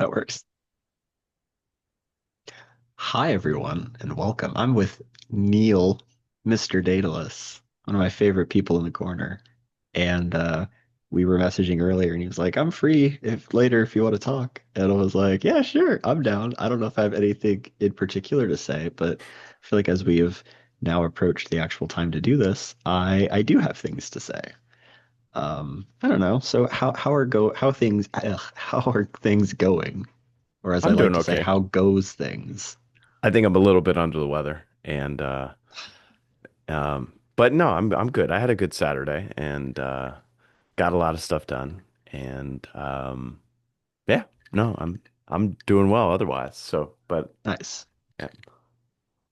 That works. Hi, everyone, and welcome. I'm with Neal, Mr. Daedalus, one of my favorite people in the corner. And we were messaging earlier, and he was like, "I'm free if later if you want to talk." And I was like, "Yeah, sure, I'm down." I don't know if I have anything in particular to say, but I feel like as we have now approached the actual time to do this, I do have things to say. I don't know. So how are things going? Or as I I'm like doing to say, okay. how goes things? I think I'm a little bit under the weather and but no, I'm good. I had a good Saturday and got a lot of stuff done and yeah, no, I'm doing well otherwise. So, but Nice. yeah.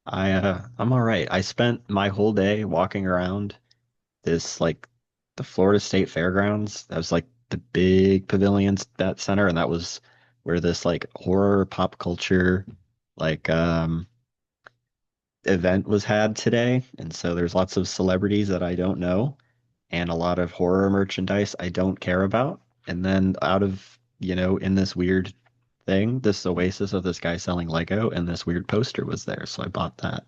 I'm all right. I spent my whole day walking around this like the Florida State Fairgrounds. That was like the big pavilions that center, and that was where this like horror pop culture like event was had today. And so there's lots of celebrities that I don't know and a lot of horror merchandise I don't care about. And then out of, in this weird thing, this oasis of this guy selling Lego and this weird poster was there. So I bought that.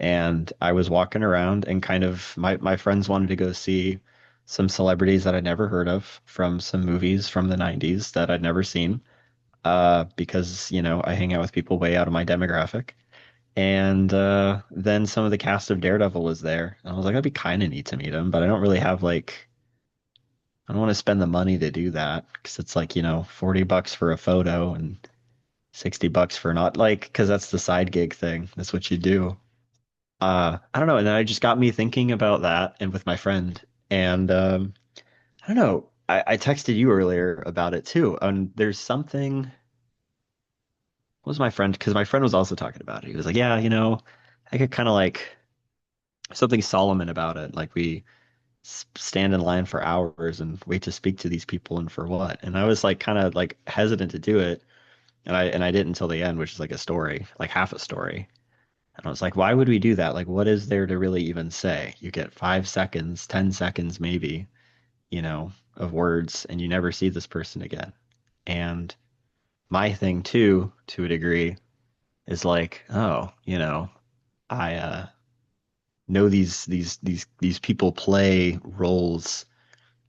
And I was walking around and kind of my friends wanted to go see some celebrities that I'd never heard of from some movies from the 90s that I'd never seen. Because, I hang out with people way out of my demographic. And then some of the cast of Daredevil was there. And I was like, that'd be kind of neat to meet him, but I don't really have like I don't want to spend the money to do that because it's like, 40 bucks for a photo and 60 bucks for not like because that's the side gig thing. That's what you do. I don't know, and then it just got me thinking about that and with my friend. And I don't know. I texted you earlier about it too. And there's something what was my friend because my friend was also talking about it. He was like, yeah, I could kind of like something Solomon about it. Like we stand in line for hours and wait to speak to these people and for what? And I was like kind of like hesitant to do it. And I didn't until the end, which is like a story, like half a story. And I was like, why would we do that? Like, what is there to really even say? You get 5 seconds, 10 seconds maybe, of words, and you never see this person again. And my thing too, to a degree, is like, oh, I know these people play roles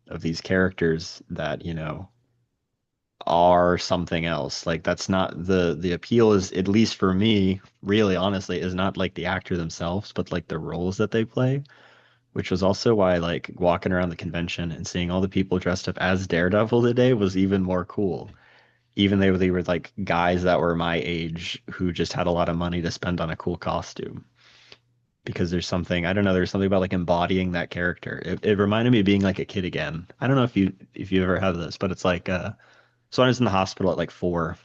of these characters that, are something else. Like that's not the appeal is, at least for me, really honestly, is not like the actor themselves, but like the roles that they play, which was also why like walking around the convention and seeing all the people dressed up as Daredevil today was even more cool. Even though they were like guys that were my age who just had a lot of money to spend on a cool costume. Because there's something, I don't know, there's something about like embodying that character. It reminded me of being like a kid again. I don't know if you ever had this, but it's like so I was in the hospital at like 4,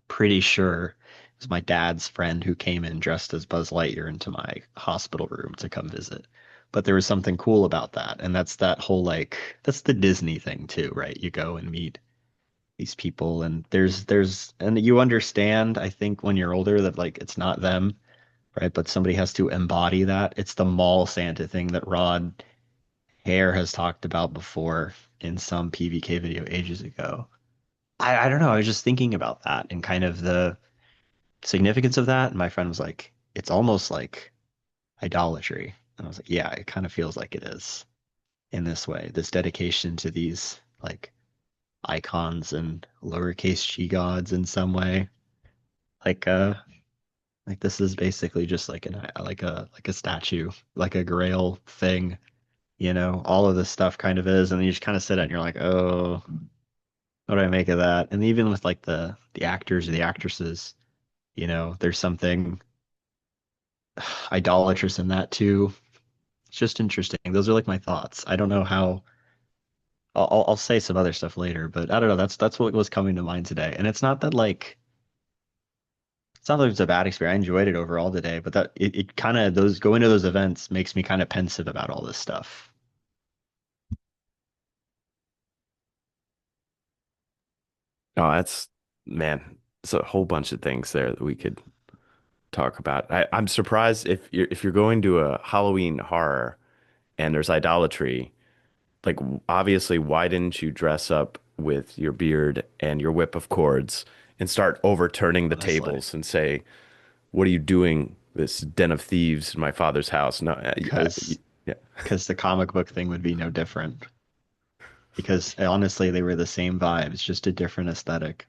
pretty sure it was my dad's friend who came in dressed as Buzz Lightyear into my hospital room to come visit. But there was something cool about that. And that's that whole like that's the Disney thing too, right? You go and meet these people and and you understand, I think when you're older that like it's not them, right? But somebody has to embody that. It's the mall Santa thing that Rod Hare has talked about before in some PVK video ages ago. I don't know. I was just thinking about that and kind of the significance of that. And my friend was like, it's almost like idolatry. And I was like, yeah, it kind of feels like it is in this way. This dedication to these like icons and lowercase g gods in some way. Like like this is basically just like an like a statue, like a grail thing, all of this stuff kind of is. And then you just kind of sit and you're like, oh, what do I make of that? And even with like the actors or the actresses, there's something idolatrous in that too. It's just interesting. Those are like my thoughts. I don't know how. I'll say some other stuff later, but I don't know. That's what was coming to mind today. And it's not that like it's not like it's a bad experience. I enjoyed it overall today, but that it kind of those going to those events makes me kind of pensive about all this stuff. Oh, that's man, it's a whole bunch of things there that we could talk about. I'm surprised if you're going to a Halloween horror and there's idolatry. like obviously, why didn't you dress up with your beard and your whip of cords and start overturning the honestly, tables and say, "What are you doing, this den of thieves in my father's house?" No, because yeah, the comic book thing would be no different. Because honestly, they were the same vibes, just a different aesthetic.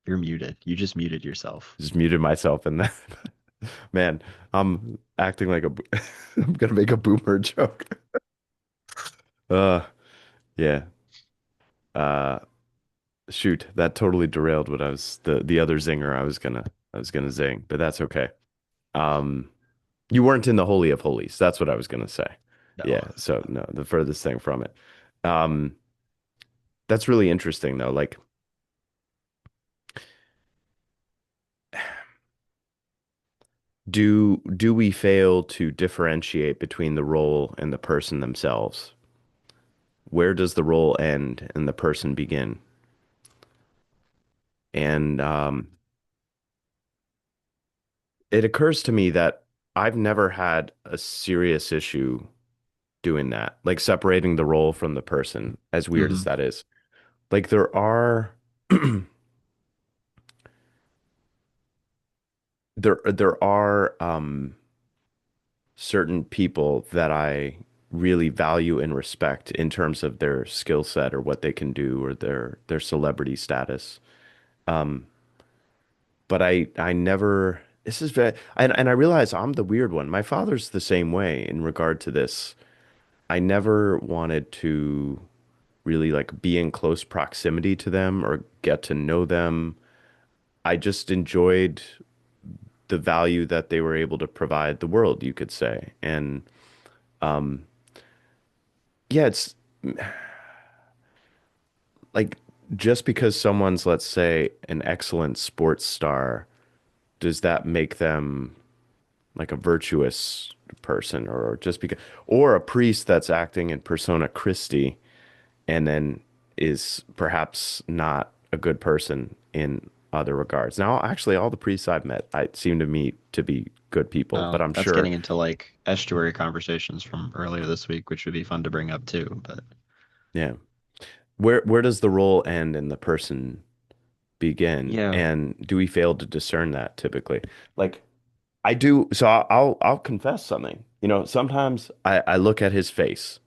You're muted. You just muted yourself. just muted myself and that. Man, I'm acting like I'm gonna make a boomer joke. Uh, yeah. Uh, Shoot, that totally derailed what I was the other zinger I was gonna zing, but that's okay. Um, you weren't in the Holy of Holies. That's what I was gonna say. No, Yeah, so no, the furthest thing from it. Um, that's really interesting though. Like, do we fail to differentiate between the role and the person themselves? Where does the role end and the person begin? And it occurs to me that I've never had a serious issue doing that, like separating the role from the person, as weird as hmm that is. Like there are certain people that I really value and respect in terms of their skill set or what they can do or their celebrity status. Um, but I never this is very and I realize I'm the weird one. My father's the same way in regard to this. I never wanted to really like be in close proximity to them or get to know them. I just enjoyed the value that they were able to provide the world, you could say. And um, yeah, it's like just because someone's, let's say, an excellent sports star, does that make them like a virtuous person or just because, or a priest that's acting in persona Christi and then is perhaps not a good person in other regards. Now, actually, all the priests I've met, I seem to me to be good people, but Oh, I'm that's sure, getting into like estuary conversations from earlier this week, which would be fun to bring up too. But yeah. Where does the role end and the person begin? yeah, And do we fail to discern that typically? Like I do, so I'll confess something. You know, sometimes I look at his face.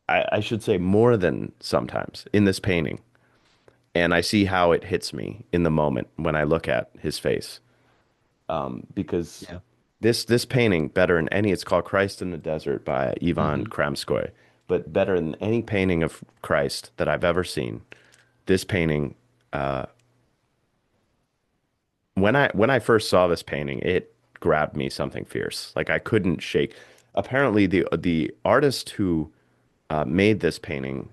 I should say more than sometimes in this painting, and I see how it hits me in the moment when I look at his face. Because yeah. this painting, better than any, it's called Christ in the Desert by Ivan hmm Kramskoy, but better than any painting of Christ that I've ever seen. This painting, when I first saw this painting, it grabbed me something fierce. Like I couldn't shake. Apparently, the artist who made this painting,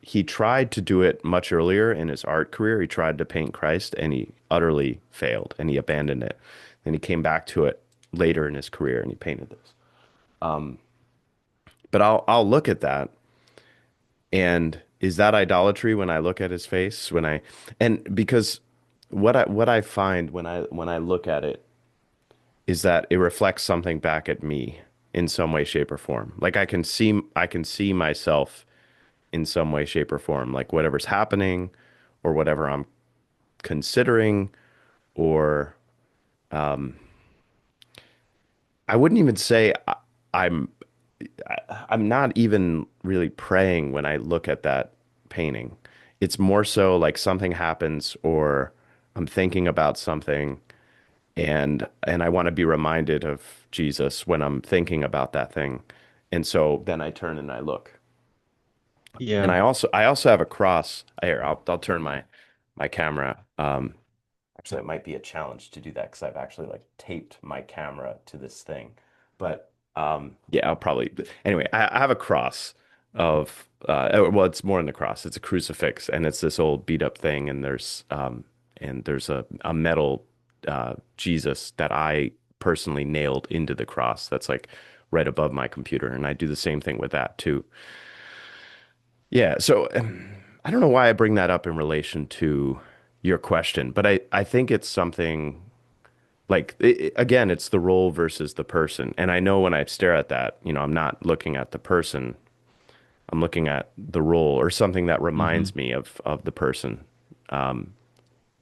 he tried to do it much earlier in his art career. He tried to paint Christ, and he utterly failed, and he abandoned it. Then he came back to it later in his career, and he painted this. But I'll look at that, and is that idolatry when I look at his face? And because what I find when I look at it is that it reflects something back at me in some way, shape, or form. Like I can see myself in some way, shape, or form, like whatever's happening or whatever I'm considering, or I wouldn't even say I'm I'm not even really praying when I look at that painting. It's more so like something happens or I'm thinking about something and I want to be reminded of Jesus when I'm thinking about that thing. And so then I turn and I look. And Yeah. I also have a cross. Here, I'll turn my camera. Actually, it might be a challenge to do that because I've actually like taped my camera to this thing. But yeah, I'll probably anyway. I have a cross of well, it's more than a cross. It's a crucifix, and it's this old beat up thing. And there's a metal Jesus that I personally nailed into the cross. That's like right above my computer, and I do the same thing with that too. Yeah, so I don't know why I bring that up in relation to your question, but I think it's something Like again, it's the role versus the person. And I know when I stare at that, you know, I'm not looking at the person. I'm looking at the role or something that Hmm. reminds me of the person. Um,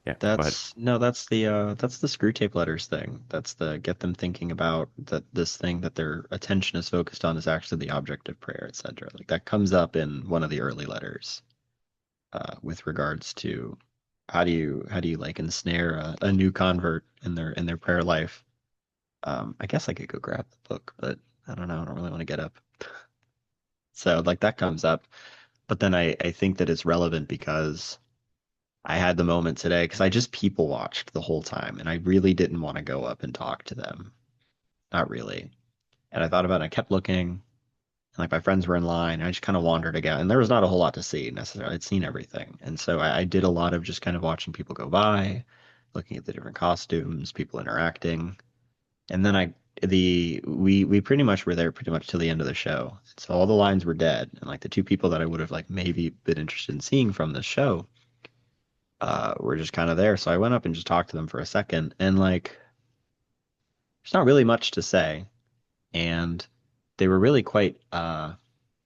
yeah, go ahead. That's no, that's the screw tape letters thing. That's the get them thinking about that this thing that their attention is focused on is actually the object of prayer, etc. Like that comes up in one of the early letters, with regards to how do you like ensnare a new convert in their prayer life. I guess I could go grab the book, but I don't know. I don't really want to get up. So like that comes up, but then I think that it's relevant because I had the moment today because I just people watched the whole time and I really didn't want to go up and talk to them. Not really. And I thought about it, I kept looking, and like my friends were in line. I just kind of wandered again, and there was not a whole lot to see necessarily. I'd seen everything. And so I did a lot of just kind of watching people go by, looking at the different costumes, people interacting. And then we pretty much were there pretty much till the end of the show. So all the lines were dead. And like the two people that I would have like maybe been interested in seeing from the show were just kind of there. So I went up and just talked to them for a second, and like there's not really much to say, and they were really quite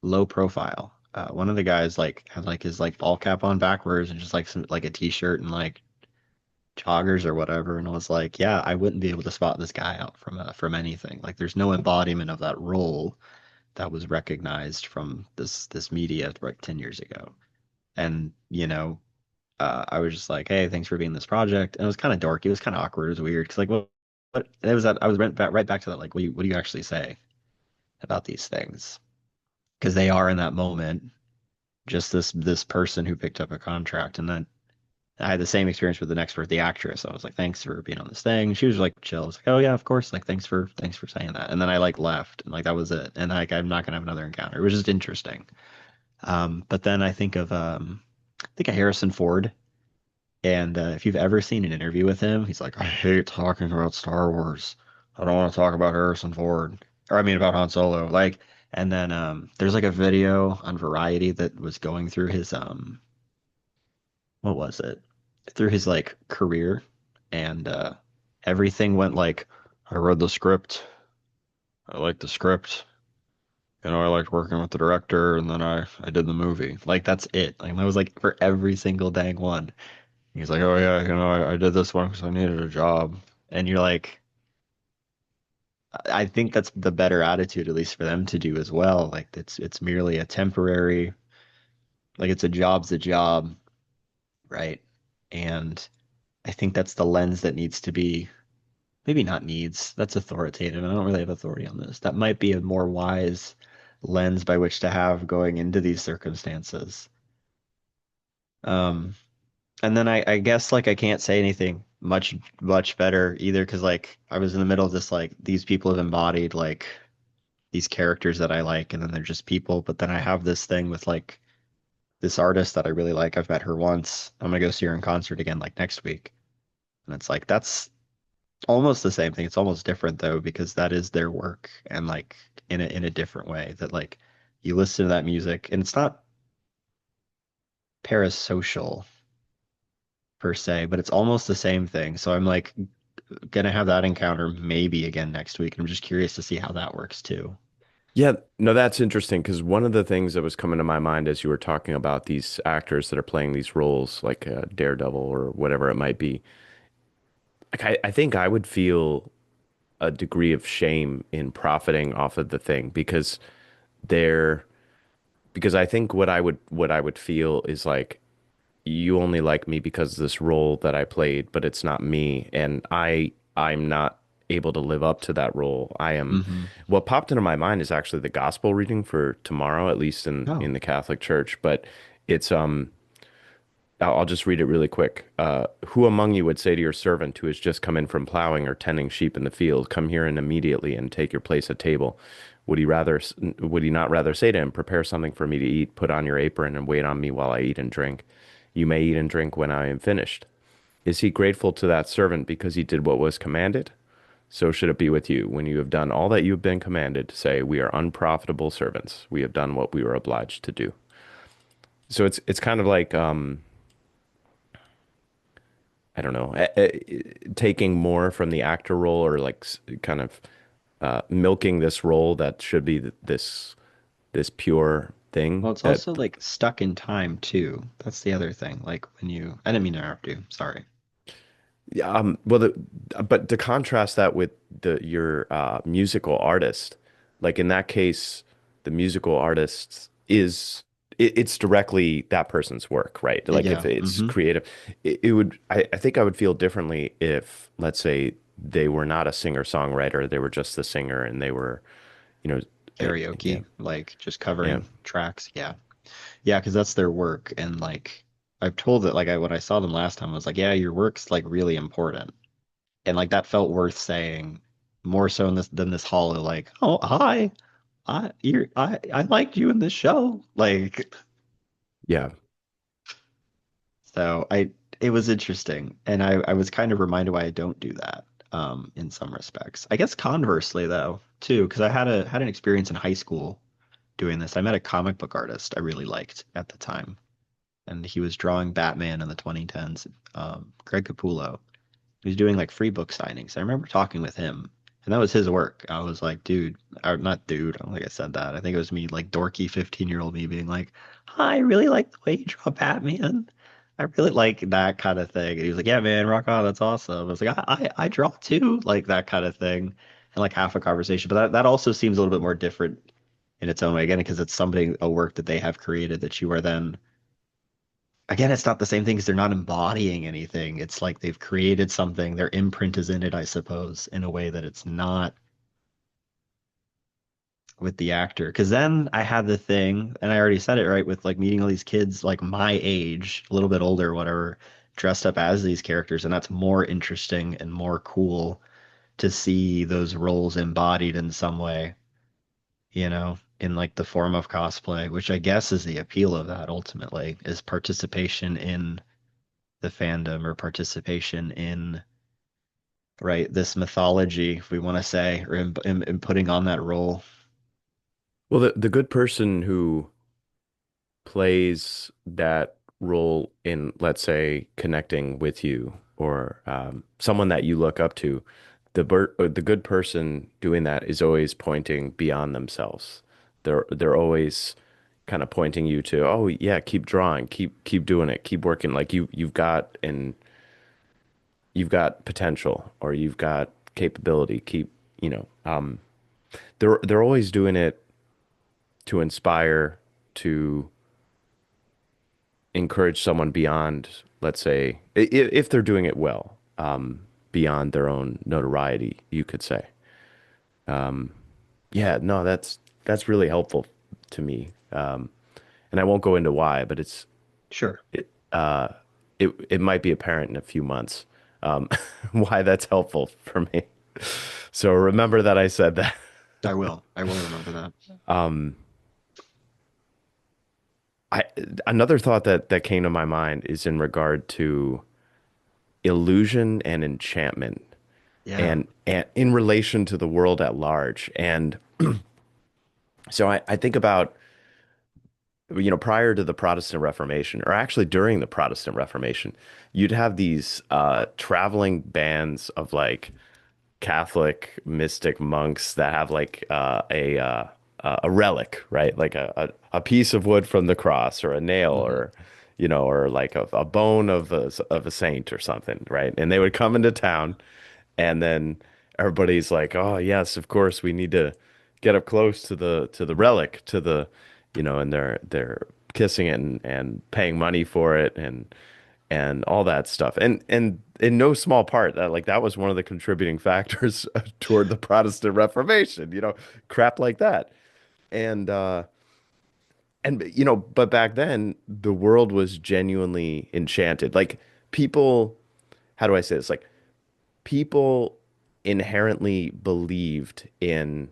low profile. One of the guys like had like his like ball cap on backwards and just like some like a t-shirt and like joggers or whatever, and I was like, yeah, I wouldn't be able to spot this guy out from anything. Like there's no embodiment of that role that was recognized from this media like 10 years ago. And I was just like, hey, thanks for being this project. And it was kind of dorky. It was kind of awkward. It was weird because like, what? It was that I was right back to that. Like, what do you actually say about these things? Because they are in that moment just this person who picked up a contract. And then I had the same experience with the next part, the actress. I was like, thanks for being on this thing. She was like chill. I was like, oh yeah, of course. Like, thanks for saying that. And then I like left, and like that was it. And like I'm not gonna have another encounter. It was just interesting. But then I think of Harrison Ford. And if you've ever seen an interview with him, he's like, I hate talking about Star Wars. I don't want to talk about Harrison Ford. Or I mean about Han Solo. Like, and then there's like a video on Variety that was going through his what was it? Through his like career, and everything went like, I read the script, I liked the script, I liked working with the director, and then I did the movie. Like that's it. Like that was like for every single dang one. He's like, oh yeah, I did this one because I needed a job. And you're like, I think that's the better attitude, at least for them to do as well. Like it's merely a temporary, like it's a job, right? And I think that's the lens that needs to be, maybe not needs, that's authoritative. I don't really have authority on this. That might be a more wise lens by which to have going into these circumstances. Um, And then I guess like I can't say anything much better either because like I was in the middle of this like these people have embodied like these characters that I like and then they're just people. But then I have this thing with like this artist that I really like. I've met her once. I'm gonna go see her in concert again like next week. And it's like that's almost the same thing. It's almost different though because that is their work and like in a different way that like you listen to that music and it's not parasocial per se, but it's almost the same thing. So I'm like gonna have that encounter maybe again next week. I'm just curious to see how that works too. Yeah, no, that's interesting because one of the things that was coming to my mind as you were talking about these actors that are playing these roles, like Daredevil or whatever it might be, like I think I would feel a degree of shame in profiting off of the thing they're because I think what I would feel is like you only like me because of this role that I played, but it's not me, and I'm not able to live up to that role. I am Hmm. What popped into my mind is actually the gospel reading for tomorrow, at least in Oh. the Catholic Church, but it's I'll just read it really quick. Who among you would say to your servant who has just come in from plowing or tending sheep in the field, come here and immediately and take your place at table? Would he not rather say to him, prepare something for me to eat, put on your apron and wait on me while I eat and drink? You may eat and drink when I am finished. Is he grateful to that servant because he did what was commanded? So should it be with you. When you have done all that you have been commanded, say, we are unprofitable servants. We have done what we were obliged to do. So it's kind of like I don't know, taking more from the actor role or like kind of milking this role that should be this pure thing Well, it's that also like stuck in time too. That's the other thing. Like when you, I didn't mean to interrupt you. Sorry. yeah, well, but to contrast that with your musical artist, like in that case, the musical artist is it's directly that person's work, right? Like if Yeah. it's Hmm. creative, it would, I think I would feel differently if, let's say, they were not a singer-songwriter, they were just the singer and they were, you know, yeah, Karaoke, like just yeah, covering tracks. Yeah. Yeah, because that's their work. And like I've told that like when I saw them last time, I was like, yeah, your work's like really important. And like that felt worth saying more so in this than this hollow, like, oh hi, I liked you in this show. Like yeah. so I it was interesting. And I was kind of reminded why I don't do that in some respects. I guess conversely though, too, because I had an experience in high school doing this. I met a comic book artist I really liked at the time. And he was drawing Batman in the 2010s. Greg Capullo. He was doing like free book signings. I remember talking with him, and that was his work. I was like, dude, or not dude. I don't think I said that. I think it was me, like dorky 15-year-old me being like, hi, I really like the way you draw Batman. I really like that kind of thing. And he was like, yeah, man, rock on. That's awesome. I was like, I draw too, like that kind of thing. And like half a conversation. But that also seems a little bit more different in its own way, again, because it's something, a work that they have created that you are then again, it's not the same thing because they're not embodying anything. It's like they've created something, their imprint is in it, I suppose, in a way that it's not with the actor. Because then I had the thing, and I already said it right, with like meeting all these kids like my age, a little bit older, whatever, dressed up as these characters, and that's more interesting and more cool to see those roles embodied in some way, in like the form of cosplay, which I guess is the appeal of that ultimately, is participation in the fandom or participation in right this mythology, if we want to say, or in putting on that role. Well, the good person who plays that role in, let's say, connecting with you or someone that you look up to, the good person doing that is always pointing beyond themselves. They're always kind of pointing you to, oh yeah, keep drawing, keep doing it, keep working. Like you've got potential or you've got capability. Keep, they're always doing it to inspire, to encourage someone beyond, let's say, if they're doing it well, beyond their own notoriety, you could say. Yeah, no, that's really helpful to me. And I won't go into why, but Sure. it it might be apparent in a few months, um, why that's helpful for me. So remember that I said that. I will remember that. I Another thought that came to my mind is in regard to illusion and enchantment Yeah. and in relation to the world at large. And so I think about, prior to the Protestant Reformation, or actually during the Protestant Reformation, you'd have these traveling bands of like Catholic mystic monks that have like a relic, right? Like a piece of wood from the cross or a nail Hmm. or or like a bone of a saint or something, right? And they would come into town and then everybody's like, "Oh, yes, of course we need to get up close to the relic, to the, and they're kissing it and paying money for it and all that stuff. And in no small part that was one of the contributing factors toward the Protestant Reformation, crap like that. And but back then the world was genuinely enchanted. Like people, how do I say this? Like people inherently believed in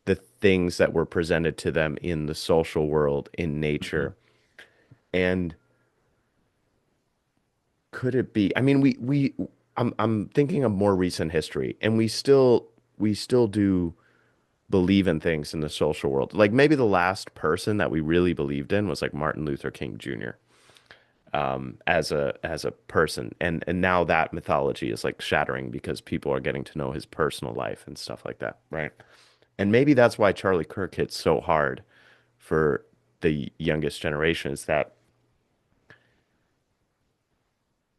the things that were presented to them in the social world, in Hmm. nature. And could it be? I mean, I'm thinking of more recent history, and we still do believe in things in the social world. Like maybe the last person that we really believed in was like Martin Luther King Jr. as a person, and now that mythology is like shattering because people are getting to know his personal life and stuff like that, right? And maybe that's why Charlie Kirk hits so hard for the youngest generation is that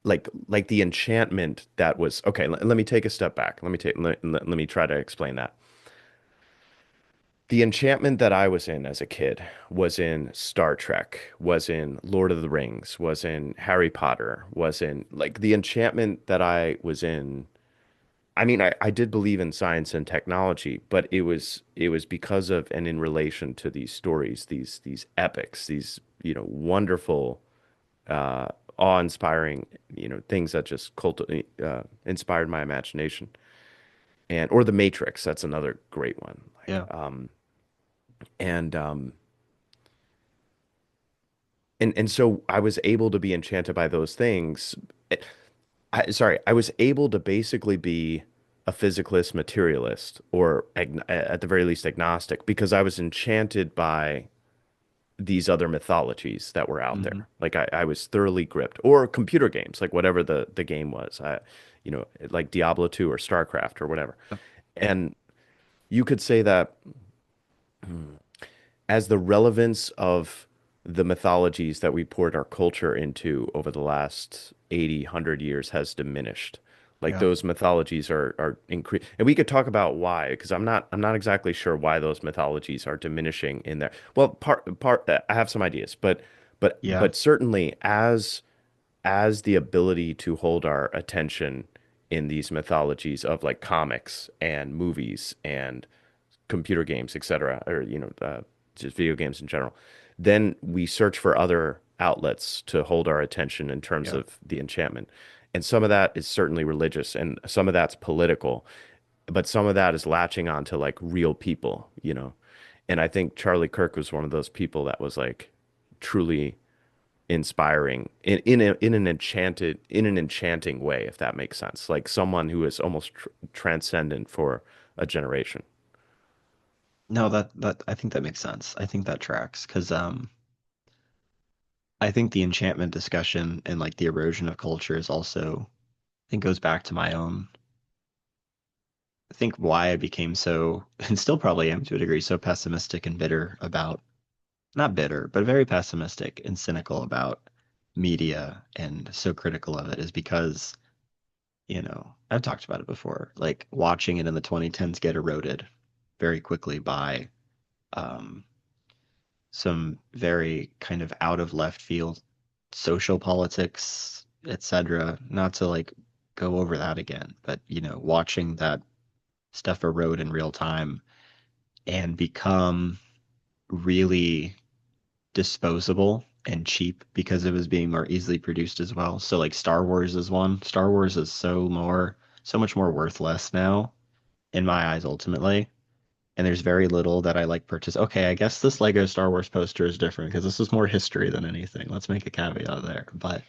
like the enchantment that was okay. Let me take a step back. Let me try to explain that. The enchantment that I was in as a kid was in Star Trek, was in Lord of the Rings, was in Harry Potter, was in like the enchantment that I was in. I mean, I did believe in science and technology, but it was because of and in relation to these stories, these epics, these, wonderful, uh, awe-inspiring, things that just inspired my imagination. And or The Matrix, that's another great one. Yeah. And and so I was able to be enchanted by those things. Sorry, I was able to basically be a physicalist materialist, or at the very least agnostic, because I was enchanted by these other mythologies that were out Hmm. there. Like I was thoroughly gripped, or computer games, like whatever the game was, like Diablo 2 or StarCraft or whatever. And you could say that as the relevance of the mythologies that we poured our culture into over the last 80, 100 years has diminished. Like Yeah. those mythologies are increased, and we could talk about why, because I'm not exactly sure why those mythologies are diminishing in there. Well, part I have some ideas, but but Yeah. but certainly as the ability to hold our attention in these mythologies of like comics and movies and computer games, etc., or just video games in general, then we search for other outlets to hold our attention in terms Yeah. of the enchantment. And some of that is certainly religious, and some of that's political, but some of that is latching on to like real people. And I think Charlie Kirk was one of those people that was like truly inspiring in an enchanting way, if that makes sense. Like someone who is almost transcendent for a generation. No, that I think that makes sense. I think that tracks because I think the enchantment discussion and like the erosion of culture is also I think goes back to my own I think why I became so and still probably am to a degree so pessimistic and bitter about not bitter, but very pessimistic and cynical about media and so critical of it is because, I've talked about it before, like watching it in the 2010s get eroded very quickly by um, some very kind of out of left field social politics, etc. Not to like go over that again, but watching that stuff erode in real time and become really disposable and cheap because it was being more easily produced as well. So like Star Wars is one. Star Wars is so much more worthless now in my eyes ultimately. And there's very little that I like purchase. Okay, I guess this Lego Star Wars poster is different because this is more history than anything. Let's make a caveat there. But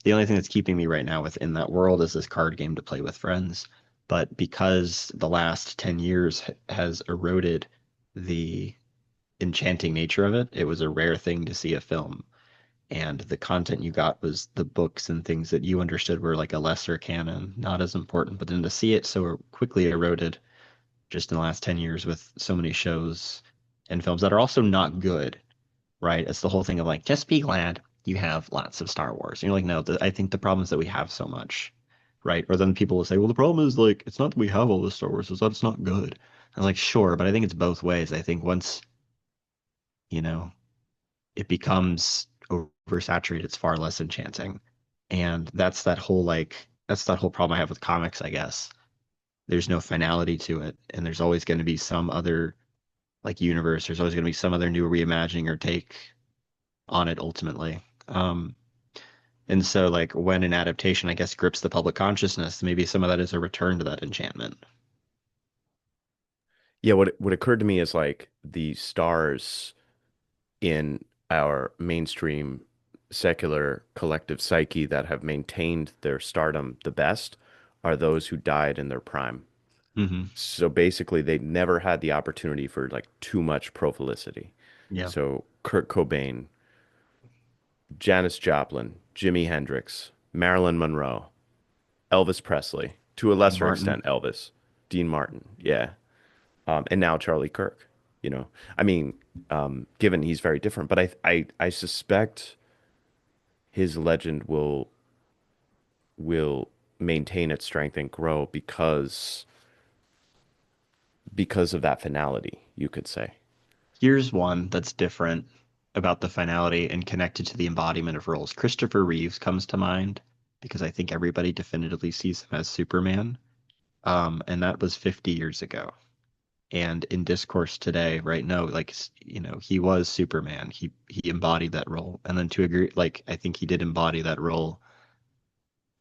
the only thing that's keeping me right now within that world is this card game to play with friends. But because the last 10 years has eroded the enchanting nature of it, it was a rare thing to see a film. And the content you got was the books and things that you understood were like a lesser canon, not as important. But then to see it so quickly eroded just in the last 10 years with so many shows and films that are also not good, right? It's the whole thing of like, just be glad you have lots of Star Wars. And you're like, no, I think the problem is that we have so much, right? Or then people will say, well, the problem is like, it's not that we have all this Star Wars, it's that it's not good. I was like, sure, but I think it's both ways. I think once, you know, it becomes oversaturated, it's far less enchanting. And that's that whole problem I have with comics, I guess. There's no finality to it, and there's always going to be some other like universe. There's always going to be some other new reimagining or take on it ultimately. And so like when an adaptation, I guess, grips the public consciousness, maybe some of that is a return to that enchantment. Yeah, what occurred to me is like the stars in our mainstream secular collective psyche that have maintained their stardom the best are those who died in their prime. Hmm. So basically, they never had the opportunity for like too much prolificity. Yeah. So Kurt Cobain, Janis Joplin, Jimi Hendrix, Marilyn Monroe, Elvis Presley, to a Dean lesser Martin. extent, Elvis, Dean Martin, yeah, and now Charlie Kirk. You know, I mean, given he's very different, but I suspect his legend will maintain its strength and grow because of that finality, you could say. Here's one that's different about the finality and connected to the embodiment of roles. Christopher Reeves comes to mind because I think everybody definitively sees him as Superman. And that was 50 years ago. And in discourse today, right now, like, he was Superman. He embodied that role. And then to agree, like, I think he did embody that role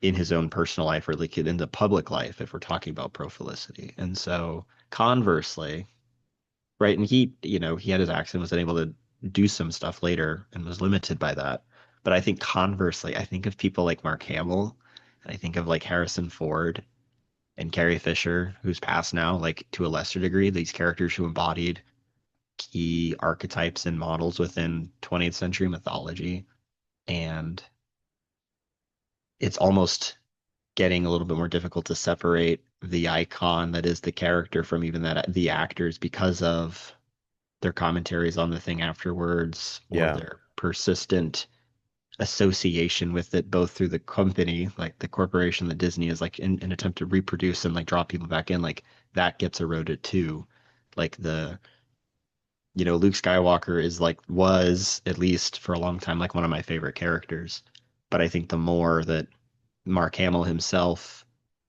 in his own personal life or like in the public life if we're talking about Prolificity. And so conversely, right, and he had his accident, was unable to do some stuff later and was limited by that. But I think conversely, I think of people like Mark Hamill, and I think of like Harrison Ford and Carrie Fisher, who's passed now, like to a lesser degree, these characters who embodied key archetypes and models within 20th century mythology. And it's almost getting a little bit more difficult to separate the icon that is the character from even that the actors because of their commentaries on the thing afterwards or Yeah. their persistent association with it both through the company like the corporation that Disney is like in an attempt to reproduce and like draw people back in like that gets eroded too like Luke Skywalker is like was at least for a long time like one of my favorite characters but I think the more that Mark Hamill himself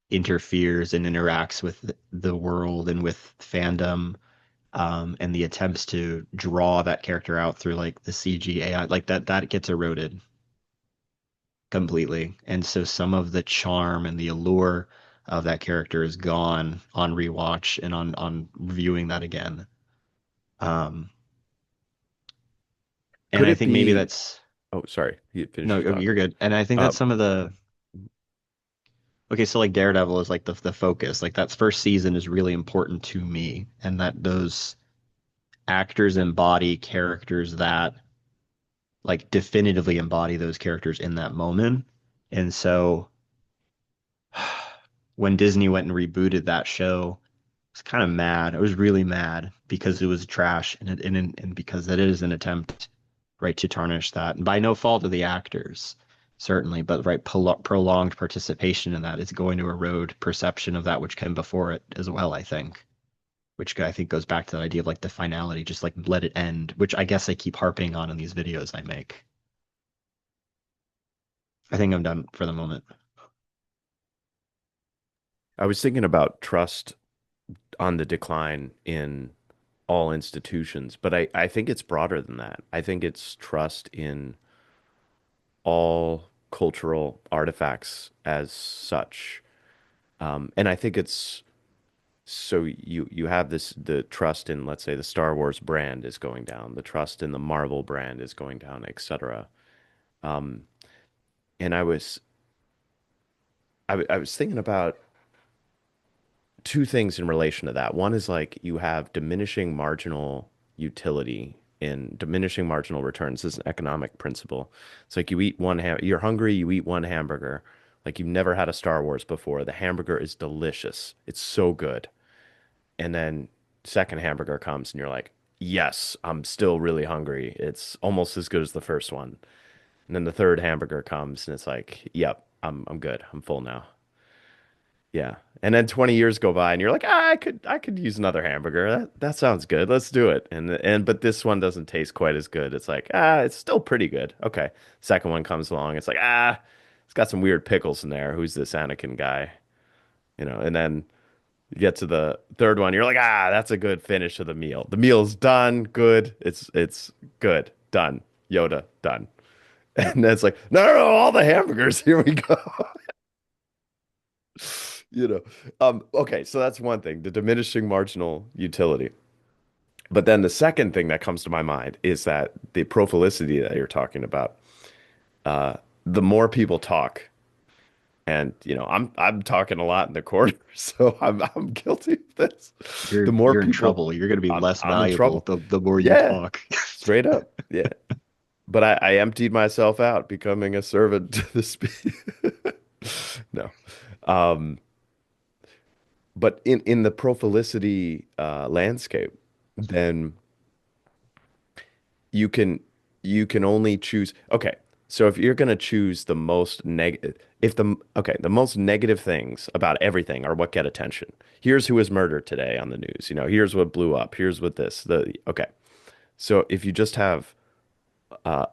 interferes and interacts with the world and with fandom and the attempts to draw that character out through like the CGI, like that gets eroded completely. And so some of the charm and the allure of that character is gone on rewatch and on viewing that again. Um, and Could I it think maybe be? that's Oh, sorry. You finish no, your thought. you're good. And I think Uh, that's some of the okay, so like Daredevil is like the focus. Like that first season is really important to me, and that those actors embody characters that like definitively embody those characters in that moment. And so when Disney went and rebooted that show, I was kind of mad. I was really mad because it was trash and because that is an attempt, right, to tarnish that. And by no fault of the actors, certainly, but right, prolonged participation in that is going to erode perception of that which came before it as well, I think. Which I think goes back to that idea of like the finality, just like let it end, which I guess I keep harping on in these videos I make. I think I'm done for the moment. I was thinking about trust on the decline in all institutions, but I think it's broader than that. I think it's trust in all cultural artifacts as such. And I think it's so you have this the trust in, let's say, the Star Wars brand is going down, the trust in the Marvel brand is going down, etc. Um, and I was thinking about two things in relation to that. One is like you have diminishing marginal utility in diminishing marginal returns. This is an economic principle. It's like you eat you're hungry, you eat one hamburger. Like you've never had a Star Wars before. The hamburger is delicious. It's so good. And then second hamburger comes and you're like, yes, I'm still really hungry. It's almost as good as the first one. And then the third hamburger comes and it's like, yep, I'm good. I'm full now. Yeah. And then 20 years go by and you're like, I could use another hamburger. That sounds good. Let's do it. And but this one doesn't taste quite as good. It's like, it's still pretty good. Okay. Second one comes along. It's like, it's got some weird pickles in there. Who's this Anakin guy? And then you get to the third one, you're like, that's a good finish of the meal. The meal's done, good. It's good. Done. Yoda, done. And then it's like, no, all the hamburgers. Here we go. You know. Okay, so that's one thing, the diminishing marginal utility. But then the second thing that comes to my mind is that the prophilicity that you're talking about, uh, the more people talk, and I'm talking a lot in the corner, so I'm guilty of this. The more You're in people, trouble. You're going to be less I'm in valuable trouble. the more you Yeah, talk. straight up. Yeah. but I emptied myself out, becoming a servant to the speed. No. Um, but in the Prolificity landscape, then you can you can only choose. Okay, so if you're gonna choose the most negative, if the okay, the most negative things about everything are what get attention. Here's who was murdered today on the news. Here's what blew up. Here's what this. The okay. So if you just have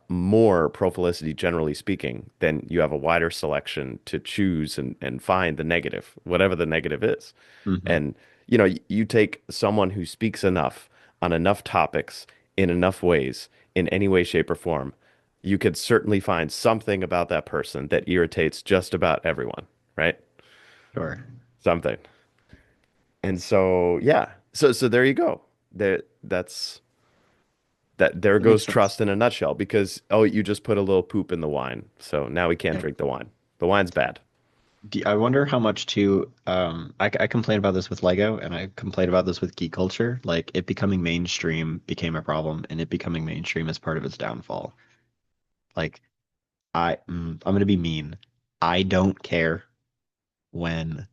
more Prolificity, generally speaking, then you have a wider selection to choose and find the negative, whatever the negative is. Hmm. And you take someone who speaks enough on enough topics in enough ways, in any way, shape, or form, you could certainly find something about that person that irritates just about everyone, right? Sure. Something. And so, yeah. So there you go. There That makes goes sense. trust in a nutshell because oh, you just put a little poop in the wine. So now we can't Yeah. drink the wine. The wine's bad. I wonder how much too. I complain about this with Lego, and I complain about this with geek culture. Like it becoming mainstream became a problem, and it becoming mainstream is part of its downfall. Like I'm gonna be mean. I don't care when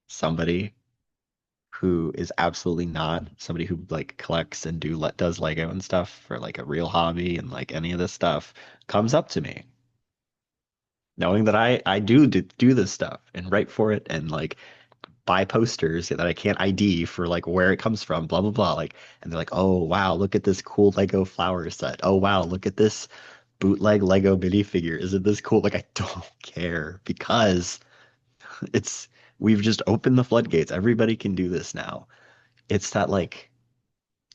somebody who is absolutely not somebody who like collects and does Lego and stuff for like a real hobby and like any of this stuff comes up to me, knowing that I do this stuff and write for it and like buy posters that I can't ID for like where it comes from, blah blah blah. Like, and they're like, oh wow, look at this cool Lego flower set. Oh wow, look at this bootleg Lego minifigure. Isn't this cool? Like, I don't care because it's we've just opened the floodgates. Everybody can do this now. It's that like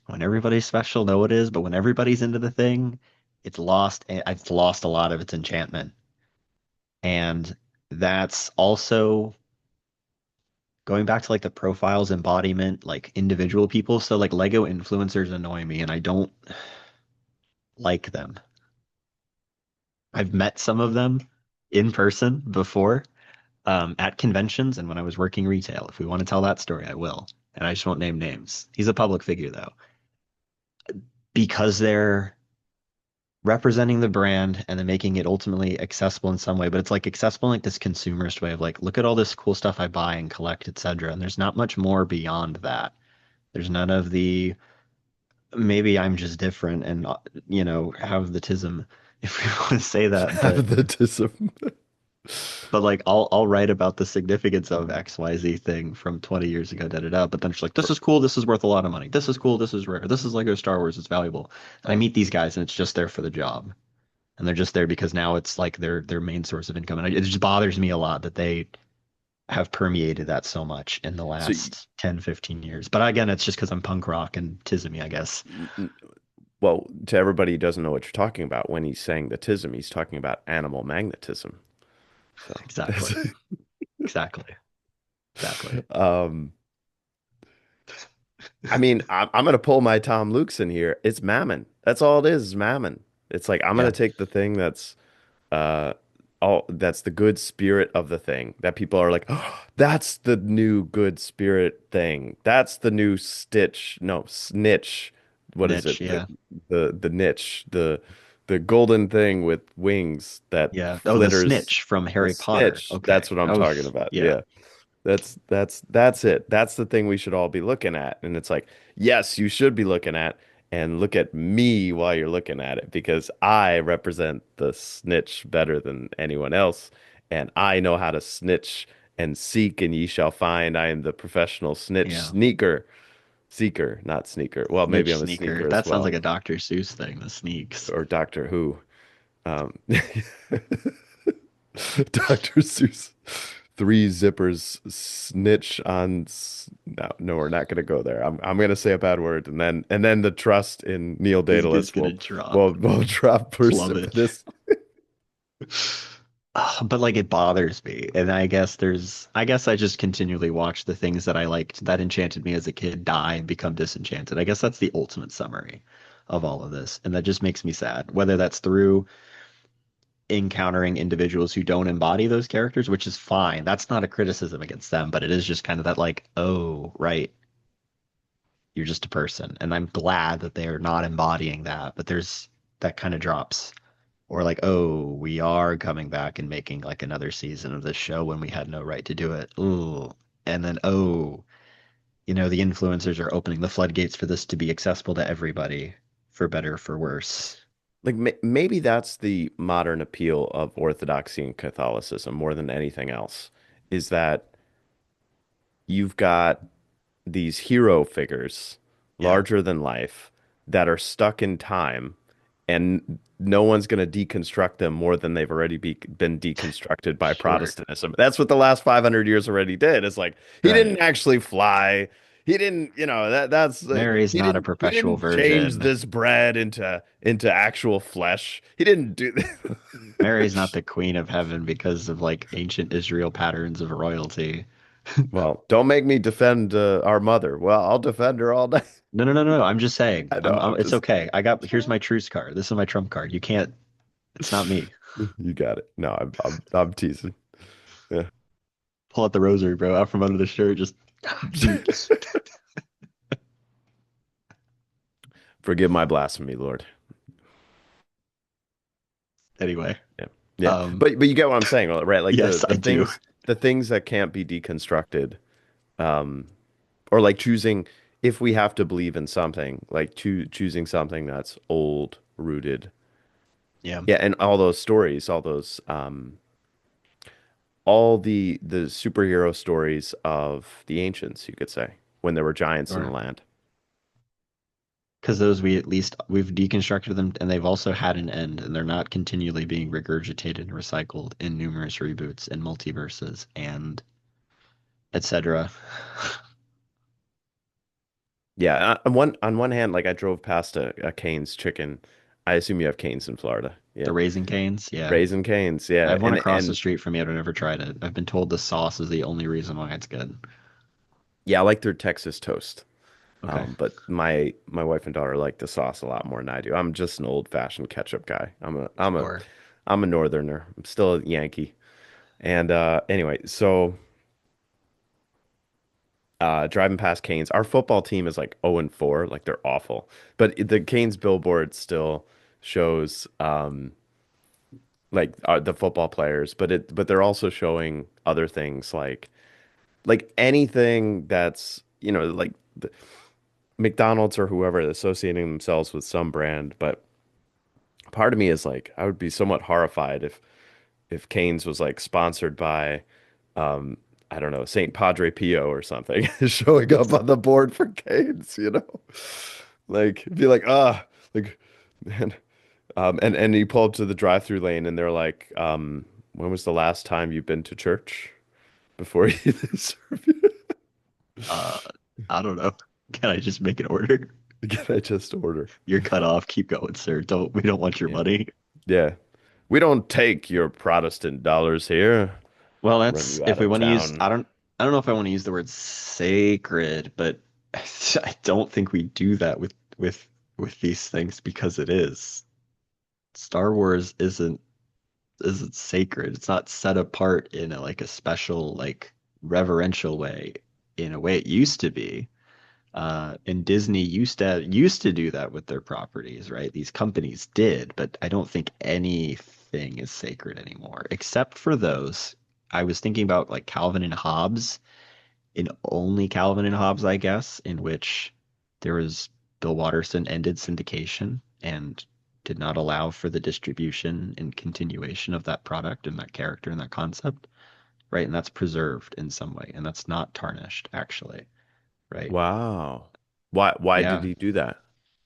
when everybody's special, no it is, but when everybody's into the thing, it's lost a lot of its enchantment. And that's also going back to like the profiles embodiment, like individual people. So like Lego influencers annoy me and I don't like them. I've met some of them in person before, at conventions and when I was working retail. If we want to tell that story, I will. And I just won't name names. He's a public figure though, because they're representing the brand and then making it ultimately accessible in some way. But it's like accessible in like this consumerist way of like, look at all this cool stuff I buy and collect, etc. And there's not much more beyond that. There's none of the maybe I'm just different and have the tism if we want to say that, but Favoritism. like I'll write about the significance of XYZ thing from 20 years ago, da da da. But then it's like, this is cool, this is worth a lot of money. This is cool, this is rare. This is Lego Star Wars, it's valuable. And I meet these guys and it's just there for the job. And they're just there because now it's like their main source of income. And it just bothers me a lot that they have permeated that so much in the So, last 10, 15 years. But again, it's just because I'm punk rock and tismy, I guess. well, to everybody who doesn't know what you're talking about, when he's saying the tism, he's talking about animal magnetism. So that's Exactly. Exactly. Exactly. um I mean, I'm gonna pull my Tom Lukes in here. It's Mammon. That's all it is Mammon. It's like I'm Yeah. gonna take the thing that's uh all that's the good spirit of the thing that people are like, oh, that's the new good spirit thing. That's the new Stitch. No, Snitch. What is Niche. it? Yeah. The niche, the golden thing with wings that Yeah. Oh, the flitters. snitch from The Harry Potter. snitch. Okay. That's what I'm Oh, talking about. yeah. Yeah. That's it. That's the thing we should all be looking at. And it's like, yes, you should be looking at and look at me while you're looking at it because I represent the snitch better than anyone else. And I know how to snitch and seek, and ye shall find. I am the professional snitch Yeah. sneaker seeker, not sneaker. Well, maybe Snitch I'm a sneaker. sneaker as That sounds like well, a Dr. Seuss thing, the sneaks. or Doctor Who. Dr. Seuss. Three zippers snitch on. No, no, we're not going to go there. I'm going to say a bad word, and then the trust in Neal Is Daedalus gonna will drop. will drop Plummet. precipitous. But like it bothers me. And I guess I just continually watch the things that I liked that enchanted me as a kid die and become disenchanted. I guess that's the ultimate summary of all of this. And that just makes me sad. Whether that's through encountering individuals who don't embody those characters, which is fine. That's not a criticism against them, but it is just kind of that like, oh, right, you're just a person. And I'm glad that they're not embodying that. But there's that kind of drops. Or like, oh, we are coming back and making like another season of this show when we had no right to do it. Ooh. And then, oh, the influencers are opening the floodgates for this to be accessible to everybody, for better, for worse. Like maybe that's the modern appeal of Orthodoxy and Catholicism more than anything else, is that you've got these hero figures Yeah, larger than life that are stuck in time and no one's going to deconstruct them more than they've already been deconstructed by sure. Protestantism. That's what the last 500 years already did. It's like he didn't Right. actually fly. He didn't, that's Mary's not a he perpetual didn't change virgin. this bread into actual flesh. He didn't do Mary's not the queen of heaven because of like ancient Israel patterns of royalty. Well, don't make me defend our mother. Well, I'll defend her all day. No, no, no, no, no. I'm just saying. I know. I'm It's just okay. Here's my truce card. This is my trump card. You can't, it's not me. you got it. No, I'm teasing. Yeah. Pull out the rosary, bro, out from under the shirt. Just, dude. Forgive my blasphemy, Lord. Anyway, Yeah. Yeah. um, But you get what I'm saying, right? Like yes, I do. the things that can't be deconstructed, um, or like choosing if we have to believe in something, like choosing something that's old, rooted. Yeah, Yeah, and all those stories, all the superhero stories of the ancients, you could say, when there were giants in the sure. land. Because those we've deconstructed them, and they've also had an end, and they're not continually being regurgitated and recycled in numerous reboots and multiverses and etc. Yeah, on one hand, like I drove past a Cane's chicken. I assume you have Cane's in Florida. The Yeah. Raising Canes, yeah. Raisin Cane's, I yeah. have one across the street from me. I've never tried it. I've been told the sauce is the only reason why it's good. Yeah, I like their Texas toast. Okay, But my wife and daughter like the sauce a lot more than I do. I'm just an old-fashioned ketchup guy. sure. I'm a northerner. I'm still a Yankee. And anyway, so driving past Cane's, our football team is like 0 and 4, like they're awful. But the Cane's billboard still shows like the football players, but they're also showing other things like anything that's, like McDonald's or whoever associating themselves with some brand. But part of me is like, I would be somewhat horrified if Cane's was like sponsored by, um, I don't know, Saint Padre Pio or something, showing up on the board for Cane's, like be like, like man, and you pull up to the drive-through lane and they're like, when was the last time you've been to church before you serve you? Uh, I don't know. Can I just make an order? Can I just order? You're cut off. Keep going, sir. We don't want your Yeah. money. Yeah. We don't take your Protestant dollars here. Well, Run that's you out if we of want to use, town. I don't know if I want to use the word sacred, but I don't think we do that with these things because it is. Star Wars isn't sacred. It's not set apart in a like a special like reverential way in a way it used to be. And Disney used to do that with their properties, right? These companies did, but I don't think anything is sacred anymore, except for those. I was thinking about like Calvin and Hobbes, in only Calvin and Hobbes, I guess, in which there was Bill Watterson ended syndication and did not allow for the distribution and continuation of that product and that character and that concept, right? And that's preserved in some way, and that's not tarnished, actually, right? Wow. Why did Yeah, he do that?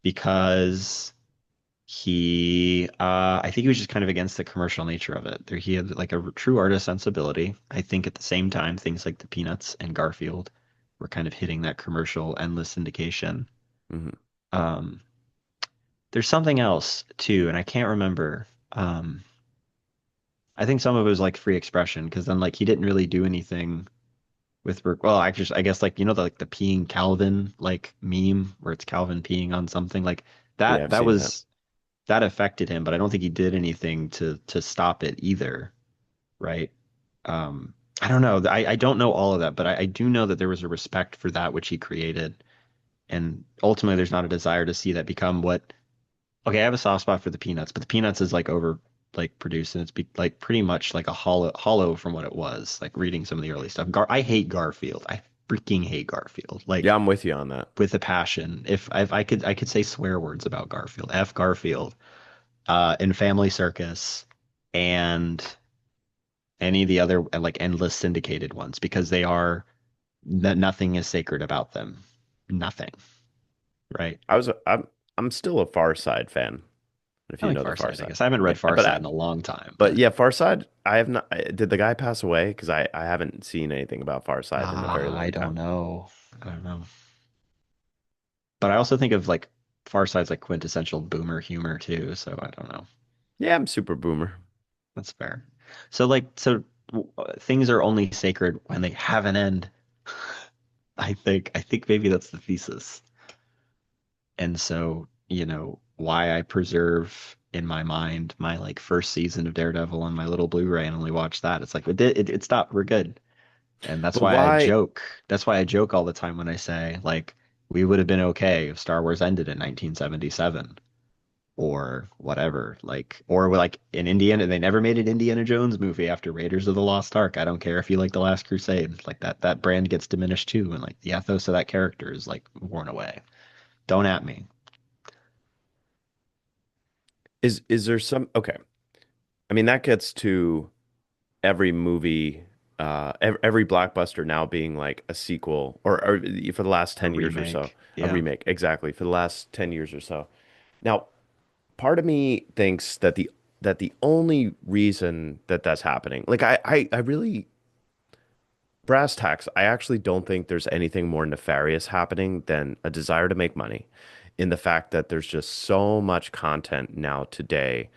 because I think he was just kind of against the commercial nature of it. There, he had like a true artist sensibility. I think at the same time, things like the Peanuts and Garfield were kind of hitting that commercial endless syndication. Hmm. Um, there's something else too, and I can't remember. I think some of it was like free expression because then like he didn't really do anything with well, I guess like like the peeing Calvin like meme where it's Calvin peeing on something like Yeah, that. I've seen that. That affected him, but I don't think he did anything to stop it either, right? I don't know. I don't know all of that, but I do know that there was a respect for that which he created, and ultimately, there's not a desire to see that become what Okay, I have a soft spot for the Peanuts, but the Peanuts is like over like produced and like pretty much like a hollow from what it was. Like reading some of the early stuff. I hate Garfield. I freaking hate Garfield. Like Yeah, I'm with you on that. with a passion. If I could say swear words about Garfield. F Garfield. In Family Circus and any of the other like endless syndicated ones because they are nothing is sacred about them. Nothing, right? I'm still a Far Side fan, if I you like know the Far Far Side, I Side. guess. I haven't Yeah, read Far Side in a long time, but yeah, Far Side, I have not. Did the guy pass away? Because I haven't seen anything about Far Side in a very I long don't time. know. I don't know. But I also think of like Far Side's like quintessential boomer humor too, so I don't know. Yeah, I'm super boomer. That's fair. So things are only sacred when they have an end. I think maybe that's the thesis. And so, why I preserve in my mind my like first season of Daredevil on my little Blu-ray and only watch that. It's like it stopped. We're good. And that's But why I why joke. That's why I joke all the time when I say like we would have been okay if Star Wars ended in 1977 or whatever. Or like in Indiana, they never made an Indiana Jones movie after Raiders of the Lost Ark. I don't care if you like The Last Crusade. Like that brand gets diminished too, and like the ethos of that character is like worn away. Don't at me. is there some okay? I mean, that gets to every movie, every blockbuster now being like a sequel, or for the last A 10 years or so, remake. a Yeah. remake. Exactly, for the last 10 years or so. Now, part of me thinks that the only reason that that's happening, like I really brass tacks, I actually don't think there's anything more nefarious happening than a desire to make money in the fact that there's just so much content now today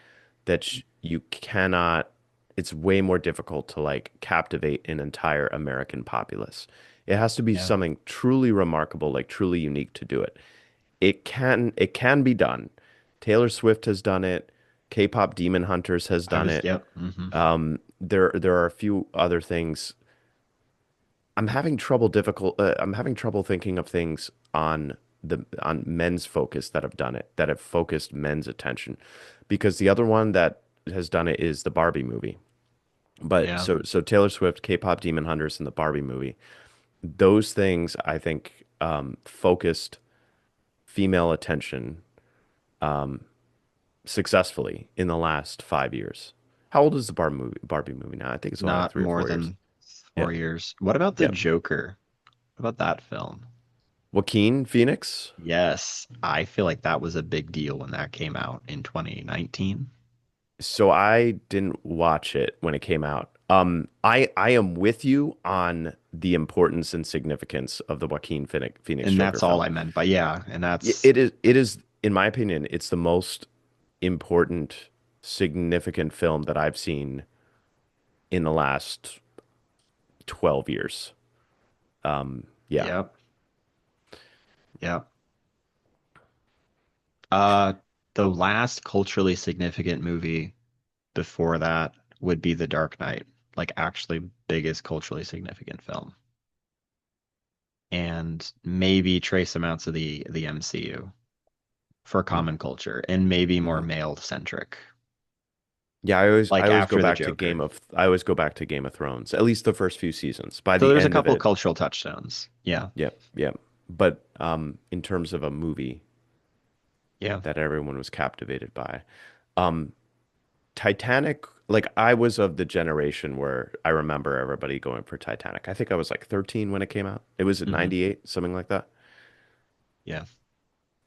that you cannot, it's way more difficult to like captivate an entire American populace. It has to be Yeah. something truly remarkable, like truly unique to do it. It can be done. Taylor Swift has done it. K-pop Demon Hunters has I done was, it. yep. There are a few other things. I'm having trouble thinking of things on men's focus that have done it, that have focused men's attention. Because the other one that has done it is the Barbie movie. But Yeah. so Taylor Swift, K-pop Demon Hunters, and the Barbie movie. Those things I think focused female attention successfully in the last 5 years. How old is the Barbie movie now? I think it's only like Not three or more 4 years. than Yeah. 4 years. What about the Yeah. Joker? What about that film? Joaquin Phoenix. Yes, I feel like that was a big deal when that came out in 2019. So I didn't watch it when it came out. I am with you on the importance and significance of the Joaquin Phoenix And Joker that's all film. I meant. But yeah, and that's It is in my opinion, it's the most important, significant film that I've seen in the last 12 years. Yeah. yep, yep. Uh, the last culturally significant movie before that would be The Dark Knight, like actually biggest culturally significant film. And maybe trace amounts of the MCU for common culture and maybe more Mhm. male centric, Yeah, I like always go after the back to Joker. Game of Thrones, at least the first few seasons. By So the there's a end of couple it, cultural touchstones. Yeah. yeah, yeah. But in terms of a movie Yeah. that everyone was captivated by, um, Titanic, like I was of the generation where I remember everybody going for Titanic. I think I was like 13 when it came out. It was at hmm 98, something like that. Yeah.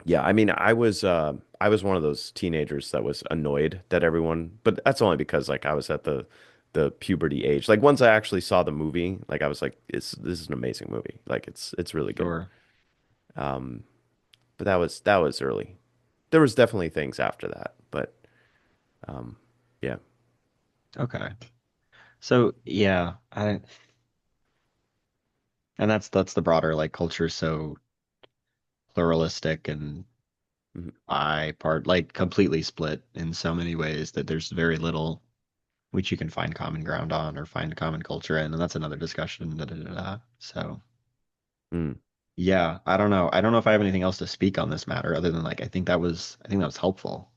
Yeah, I mean, I was one of those teenagers that was annoyed that everyone, but that's only because like I was at the puberty age. Like once I actually saw the movie, like I was like, this is an amazing movie. Like it's really good. Sure. But that was early. There was definitely things after that, but um, yeah. Okay. So yeah, I and that's the broader like culture is so pluralistic and Mhm. I part like completely split in so many ways that there's very little which you can find common ground on or find common culture in, and that's another discussion. Da, da, da, da. So Mm. Yeah, I don't know. I don't know if I have anything else to speak on this matter other than like I think that was helpful.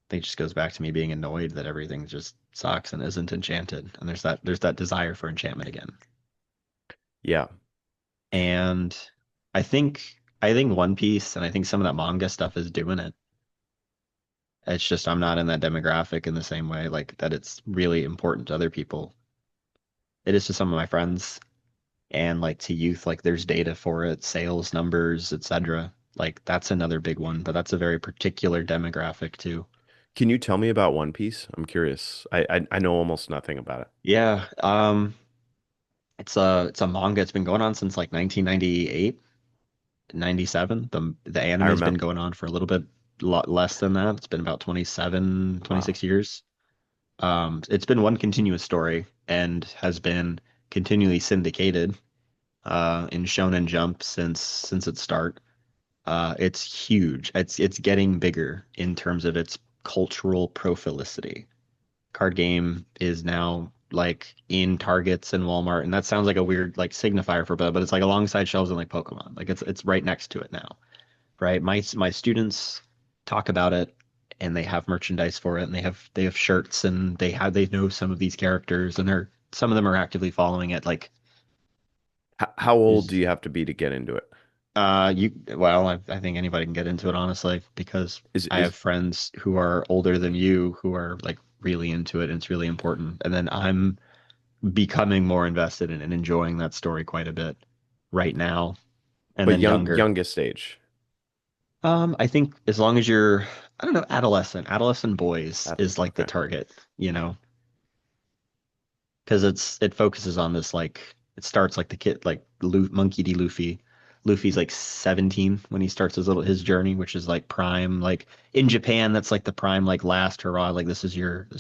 I think it just goes back to me being annoyed that everything just sucks and isn't enchanted. And there's that desire for enchantment again. Yeah. And I think One Piece and I think some of that manga stuff is doing it. It's just I'm not in that demographic in the same way, like that it's really important to other people. It is to some of my friends and like to youth, like there's data for it, sales numbers, etc. Like that's another big one, but that's a very particular demographic too. Can you tell me about One Piece? I'm curious. I know almost nothing about it. Yeah, it's a manga. It's been going on since like 1998, 97. The I anime's been remember. going on for a little bit lot less than that. It's been about 27, Wow. 26 years. It's been one continuous story and has been continually syndicated in Shonen Jump since its start. It's huge. It's getting bigger in terms of its cultural profilicity. Card game is now like in Targets and Walmart, and that sounds like a weird like signifier for but it's like alongside shelves and like Pokemon. Like it's right next to it now, right? My students talk about it and they have merchandise for it and they have shirts and they know some of these characters and they're some of them are actively following it. Like How old do there's you have to be to get into it? you well I think anybody can get into it honestly because Is I have is friends who are older than you who are like really into it and it's really important. And then I'm becoming more invested in and enjoying that story quite a bit right now and but then younger. youngest age? I think as long as you're, I don't know, adolescent boys is like the Okay. target, you know, because it focuses on this like it starts like the kid like Monkey D. Luffy. Luffy's like 17 when he starts his journey, which is like prime like in Japan that's like the prime like last hurrah like this is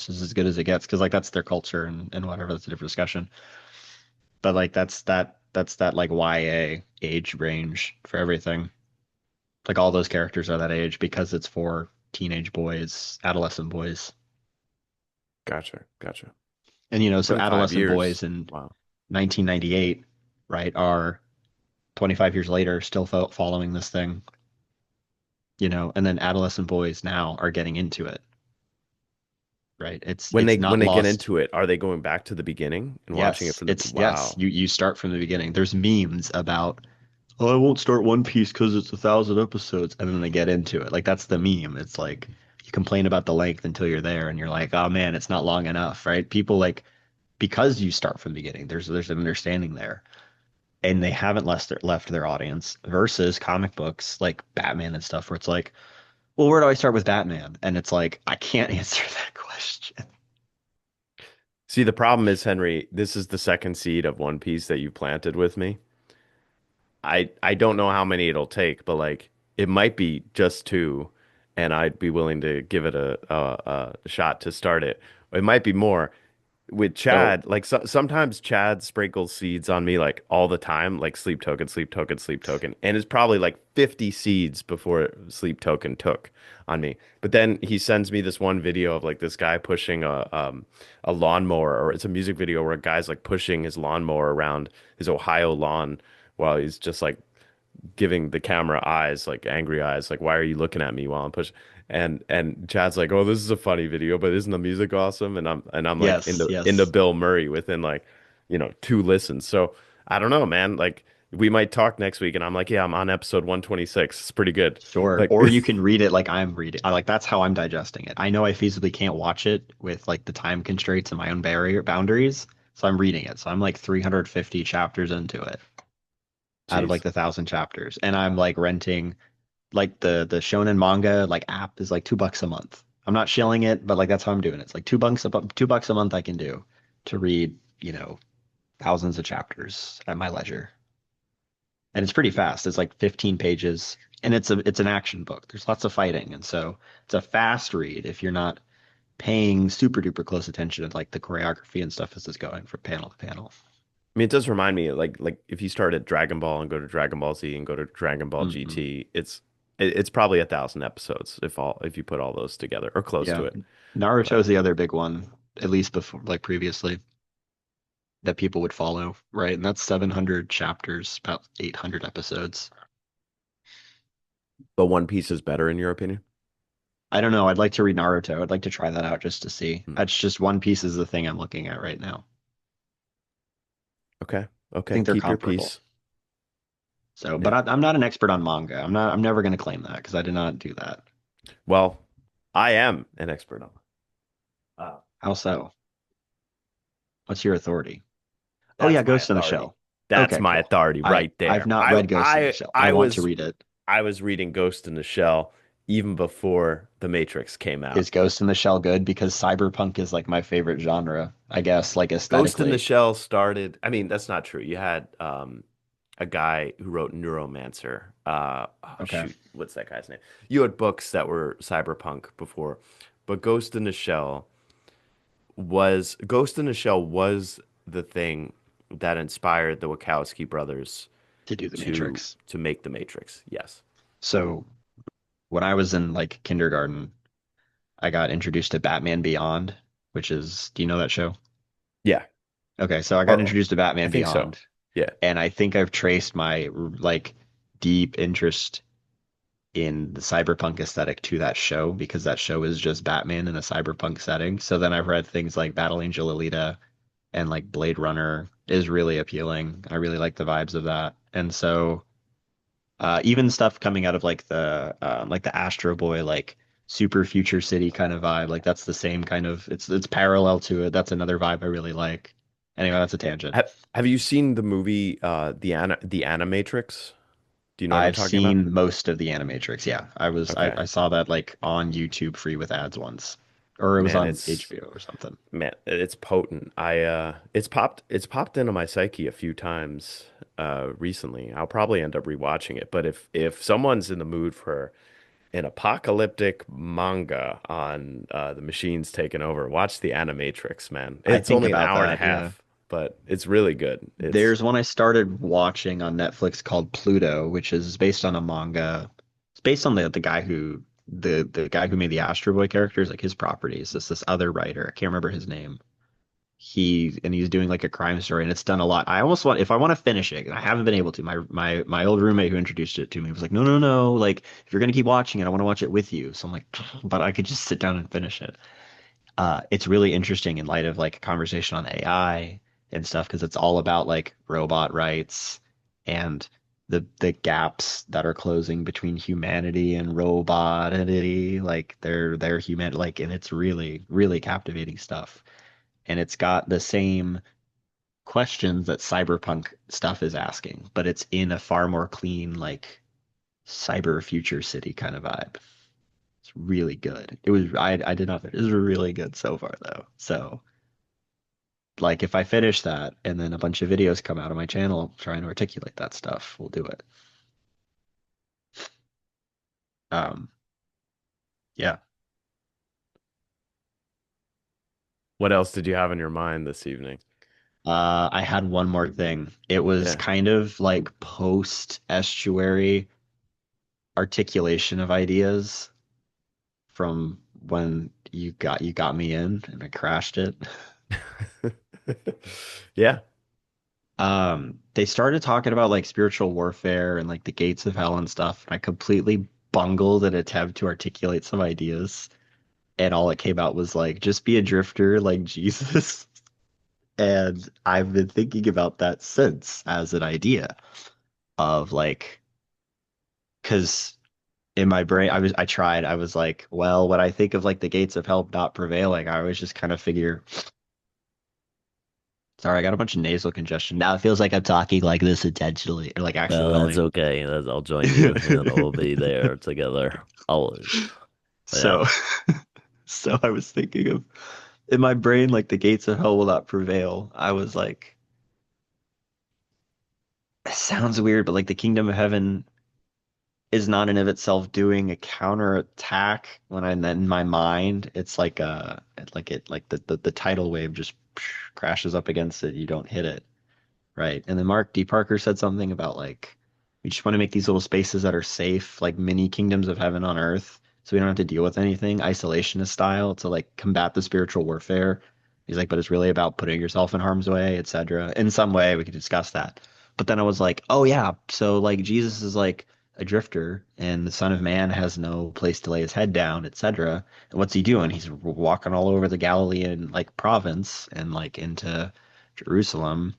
as good as it gets because like that's their culture and whatever that's a different discussion. But like that's that like YA age range for everything. Like all those characters are that age because it's for teenage boys, adolescent boys. Gotcha. Gotcha. And you know, so 25 adolescent boys years. in Wow. 1998, right, are 25 years later still following this thing, you know, and then adolescent boys now are getting into it, right? It's When not they get lost. into it, are they going back to the beginning and watching it Yes, from the it's yes. wow. You start from the beginning. There's memes about oh, I won't start One Piece because it's 1,000 episodes, and then they get into it. Like that's the meme. It's like you complain about the length until you're there, and you're like, oh man, it's not long enough, right? People like because you start from the beginning. There's an understanding there, and they haven't left their audience versus comic books like Batman and stuff, where it's like, well, where do I start with Batman? And it's like I can't answer that question. See, the problem is, Henry, this is the second seed of One Piece that you planted with me. I don't know how many it'll take, but like it might be just two, and I'd be willing to give it a shot to start it. It might be more. With So Chad, like sometimes Chad sprinkles seeds on me like all the time, like sleep token, sleep token, sleep token, and it's probably like 50 seeds before sleep token took on me. But then he sends me this one video of like this guy pushing a lawnmower, or it's a music video where a guy's like pushing his lawnmower around his Ohio lawn while he's just like giving the camera eyes, like angry eyes, like why are you looking at me while I'm pushing? And Chad's like, "Oh, this is a funny video, but isn't the music awesome?" And I'm like yes, into yes, Bill Murray within like, two listens. So I don't know, man. Like we might talk next week, and I'm like, "Yeah, I'm on episode 126. It's pretty good." sure. Like, Or you can read it like I'm reading. I like that's how I'm digesting it. I know I feasibly can't watch it with like the time constraints and my own barrier boundaries, so I'm reading it. So I'm like 350 chapters into it out of like jeez. the 1,000 chapters, and I'm like renting like the Shonen manga like app is like $2 a month. I'm not shilling it, but like that's how I'm doing it. It's like $2 a month I can do to read, you know, thousands of chapters at my leisure. And it's pretty fast. It's like 15 pages and it's an action book. There's lots of fighting. And so it's a fast read if you're not paying super duper close attention to like the choreography and stuff as it's going from panel to panel. I mean, it does remind me like if you start at Dragon Ball and go to Dragon Ball Z and go to Dragon Ball Hmm. GT, it's probably 1,000 episodes if you put all those together or close to Yeah. it. But Naruto's the other big one, at least before like previously. that people would follow, right? And that's 700 chapters, about 800 episodes. But One Piece is better in your opinion? I don't know. I'd like to read Naruto. I'd like to try that out just to see. Hmm. That's just One Piece is the thing I'm looking at right now. Okay. I Okay. think they're Keep your comparable. peace. So, but Yeah. I'm not an expert on manga. I'm never going to claim that because I did not do that. Well, I am an expert on. Uh, How so? What's your authority? Oh yeah, that's my Ghost in the authority. Shell. That's Okay, my cool. authority right I've there. not read Ghost in the Shell. I want to read it. I was reading Ghost in the Shell even before The Matrix came out. Is Ghost in the Shell good? Because cyberpunk is like my favorite genre, I guess, like Ghost in the aesthetically. Shell started, I mean, that's not true. You had a guy who wrote Neuromancer. Oh Okay. shoot, what's that guy's name? You had books that were cyberpunk before, but Ghost in the Shell was the thing that inspired the Wachowski brothers To do the to Matrix. make the Matrix. Yes. So when I was in like kindergarten, I got introduced to Batman Beyond, which is, do you know that show? Yeah. Okay, so I got Or introduced to I Batman think so. Beyond, Yeah. and I think I've traced my like deep interest in the cyberpunk aesthetic to that show because that show is just Batman in a cyberpunk setting. So then I've read things like Battle Angel Alita and like Blade Runner is really appealing. I really like the vibes of that. And so even stuff coming out of like the Astro Boy like super future city kind of vibe, like that's the same kind of it's parallel to it. That's another vibe I really like. Anyway, that's a tangent. Have you seen the movie the Animatrix? Do you know what I'm I've talking about? seen most of the Animatrix. Yeah, Okay. I saw that like on YouTube free with ads once, or it was Man, on it's HBO or something. it's potent. It's popped into my psyche a few times recently. I'll probably end up rewatching it. But if someone's in the mood for an apocalyptic manga on the machines taking over, watch the Animatrix, man. I It's think only an about hour and a that. Yeah. half, but it's really good. It's There's one I started watching on Netflix called Pluto, which is based on a manga. It's based on the guy who the guy who made the Astro Boy characters, like his properties. This other writer. I can't remember his name. He's doing like a crime story, and it's done a lot. I almost want if I want to finish it, and I haven't been able to. My old roommate who introduced it to me was like, no. Like if you're gonna keep watching it, I want to watch it with you. So I'm like, but I could just sit down and finish it. It's really interesting in light of like a conversation on AI and stuff because it's all about like robot rights and the gaps that are closing between humanity and robotity. Like they're human like and it's really captivating stuff. And it's got the same questions that cyberpunk stuff is asking, but it's in a far more clean like cyber future city kind of vibe. It's really good. I did not. It was really good so far though. So like if I finish that and then a bunch of videos come out of my channel trying to articulate that stuff, we'll do it. Um, yeah. what else did you have in your mind this evening? I had one more thing. It was Yeah. kind of like post estuary articulation of ideas from when you got me in and I crashed it. Yeah. They started talking about like spiritual warfare and like the gates of hell and stuff, and I completely bungled an attempt to articulate some ideas, and all it came out was like, just be a drifter like Jesus. And I've been thinking about that since as an idea of like, because in my brain, I was like, well, when I think of like the gates of hell not prevailing, I always just kind of figure, sorry, I got a bunch of nasal congestion. Now it feels like I'm talking like this intentionally or like Well, that's accidentally. okay. I'll join you, and we'll be there together always. So, Yeah. so I was thinking of in my brain, like the gates of hell will not prevail. I was like, it sounds weird, but like the kingdom of heaven is not in of itself doing a counterattack. When I'm in my mind, it's like like the tidal wave just crashes up against it. You don't hit it, right? And then Mark D. Parker said something about like we just want to make these little spaces that are safe, like mini kingdoms of heaven on earth, so we don't have to deal with anything, isolationist style, to like combat the spiritual warfare. He's like, but it's really about putting yourself in harm's way, etc. In some way, we could discuss that. But then I was like, oh yeah, so like Jesus is like a drifter, and the Son of Man has no place to lay his head down, etc. And what's he doing? He's walking all over the Galilean like province and like into Jerusalem,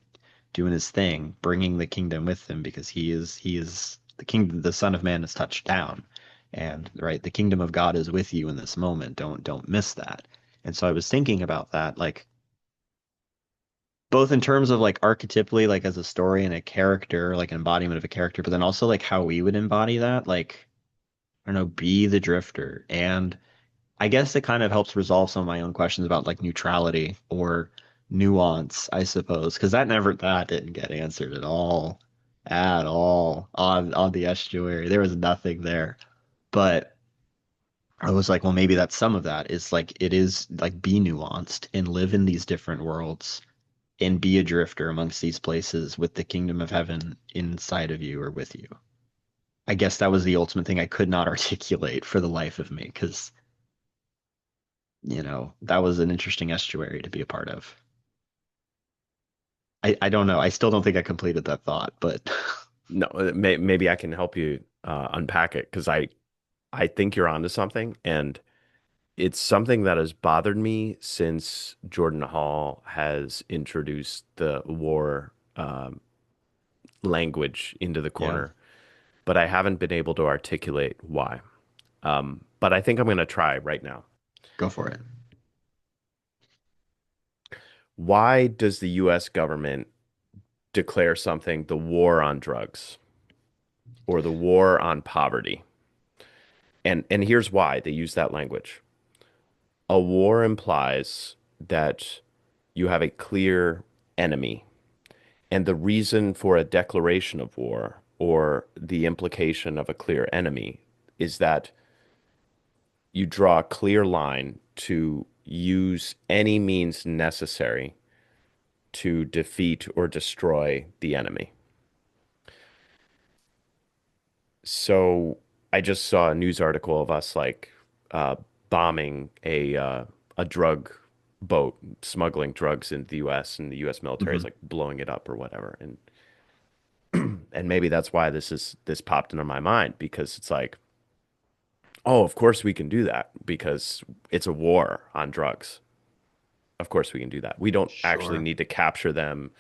doing his thing, bringing the kingdom with him because he is the king. The Son of Man is touched down, and right, the kingdom of God is with you in this moment. Don't miss that. And so I was thinking about that, like both in terms of like archetypally, like as a story and a character, like an embodiment of a character, but then also like how we would embody that, like I don't know, be the drifter. And I guess it kind of helps resolve some of my own questions about like neutrality or nuance, I suppose, because that didn't get answered at all on the estuary. There was nothing there. But I was like, well, maybe that's some of that is like it is like be nuanced and live in these different worlds and be a drifter amongst these places with the kingdom of heaven inside of you or with you. I guess that was the ultimate thing I could not articulate for the life of me because that was an interesting estuary to be a part of. I don't know. I still don't think I completed that thought, but No, maybe I can help you unpack it because I think you're onto something, and it's something that has bothered me since Jordan Hall has introduced the war language into the yeah, corner, but I haven't been able to articulate why. But I think I'm going to try right now. go for it. Why does the US government declare something the war on drugs or the war on poverty? And here's why they use that language. A war implies that you have a clear enemy. And the reason for a declaration of war or the implication of a clear enemy is that you draw a clear line to use any means necessary to defeat or destroy the enemy. So I just saw a news article of us like uh, bombing a drug boat, smuggling drugs into the U.S. and the U.S. military is Hmm. like blowing it up or whatever. And maybe that's why this popped into my mind because it's like, oh, of course we can do that because it's a war on drugs. Of course we can do that. We don't actually Sure, need to capture them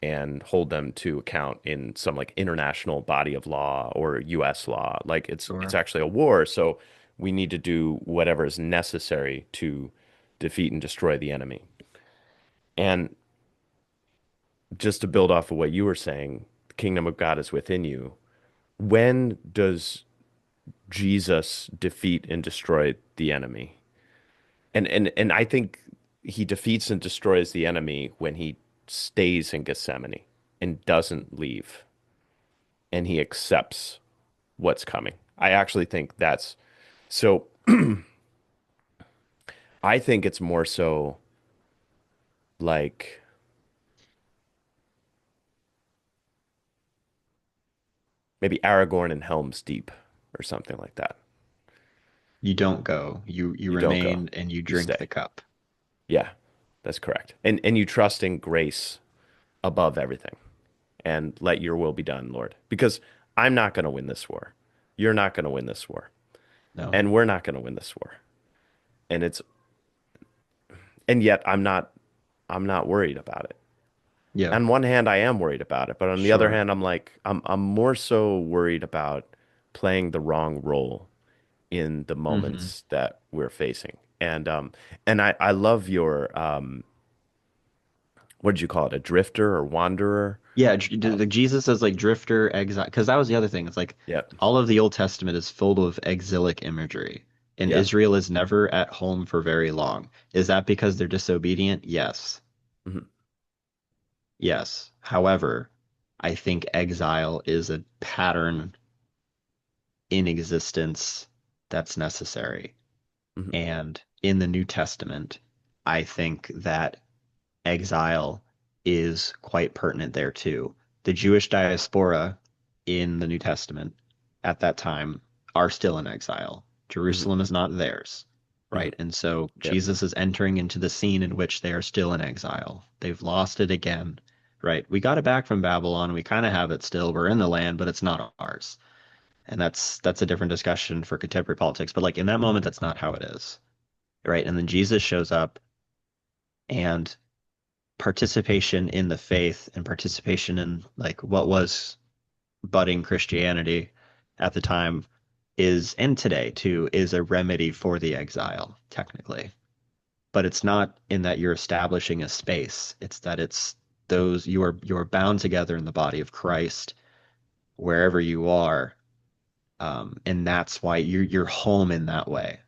and hold them to account in some like international body of law or US law. Like it's sure. actually a war, so we need to do whatever is necessary to defeat and destroy the enemy. And just to build off of what you were saying, the kingdom of God is within you. When does Jesus defeat and destroy the enemy? And I think he defeats and destroys the enemy when he stays in Gethsemane and doesn't leave and he accepts what's coming. I actually think that's so. I think it's more so like maybe Aragorn and Helm's Deep or something like that. You don't go. You You don't go, remain and you you drink the stay. cup. Yeah, that's correct. And you trust in grace above everything and let your will be done, Lord. Because I'm not going to win this war. You're not going to win this war. No. And we're not going to win this war. And it's and yet I'm not worried about it. Yeah, On one hand, I am worried about it, but on the other sure. hand, I'm more so worried about playing the wrong role in the Hmm. moments that we're facing. And I love your what did you call it? A drifter or wanderer? Yeah, Um, the Jesus as like drifter, exile, because that was the other thing. It's like yeah, all of the Old Testament is full of exilic imagery, and yeah, Israel is never at home for very long. Is that because they're disobedient? Yes. mhm, Yes. However, I think exile is a pattern in existence that's necessary. mhm, And in the New Testament, I think that exile is quite pertinent there too. The Jewish diaspora in the New Testament at that time are still in exile. mhm, Jerusalem is not theirs. Mhm. right? And so Yep. Jesus is entering into the scene in which they are still in exile. They've lost it again, right? We got it back from Babylon. We kind of have it still. We're in the land, but it's not ours. And that's a different discussion for contemporary politics. But like in that moment, that's not how it is, right? And then Jesus shows up and participation in the faith and participation in like what was budding Christianity at the time is, and today too, is a remedy for the exile, technically. But it's not in that you're establishing a space. It's that it's those you are bound together in the body of Christ wherever you are, and that's why you're home in that way.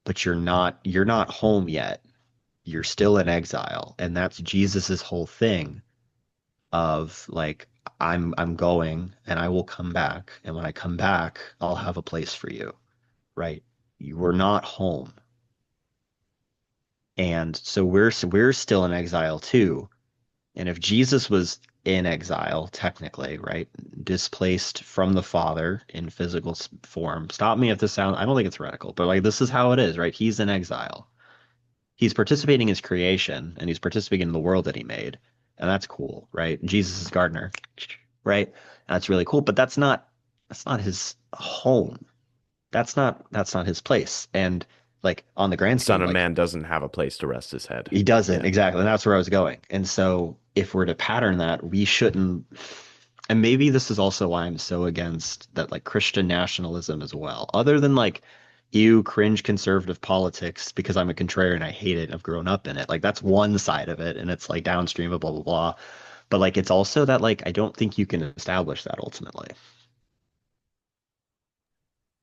But you're not home yet. You're still in exile, and that's Jesus's whole thing of like I'm going and I will come back, and when I come back, I'll have a place for you, right? You were not home. And so we're still in exile too. And if Jesus was in exile, technically, right, displaced from the Father in physical form, stop me if this sounds, I don't think it's heretical, but like this is how it is, right? He's in exile. He's participating in his creation and he's participating in the world that he made. And that's cool, right? Jesus is gardener, right? And that's really cool, but that's not his home. That's not his place. And like on the grand Son scheme, of like Man doesn't have a place to rest his head. he doesn't Yeah. exactly. And that's where I was going. And so if we're to pattern that, we shouldn't. And maybe this is also why I'm so against that, like Christian nationalism as well. Other than like you cringe conservative politics because I'm a contrarian, I hate it. I've grown up in it. Like that's one side of it, and it's like downstream of blah blah blah. But like it's also that like I don't think you can establish that ultimately.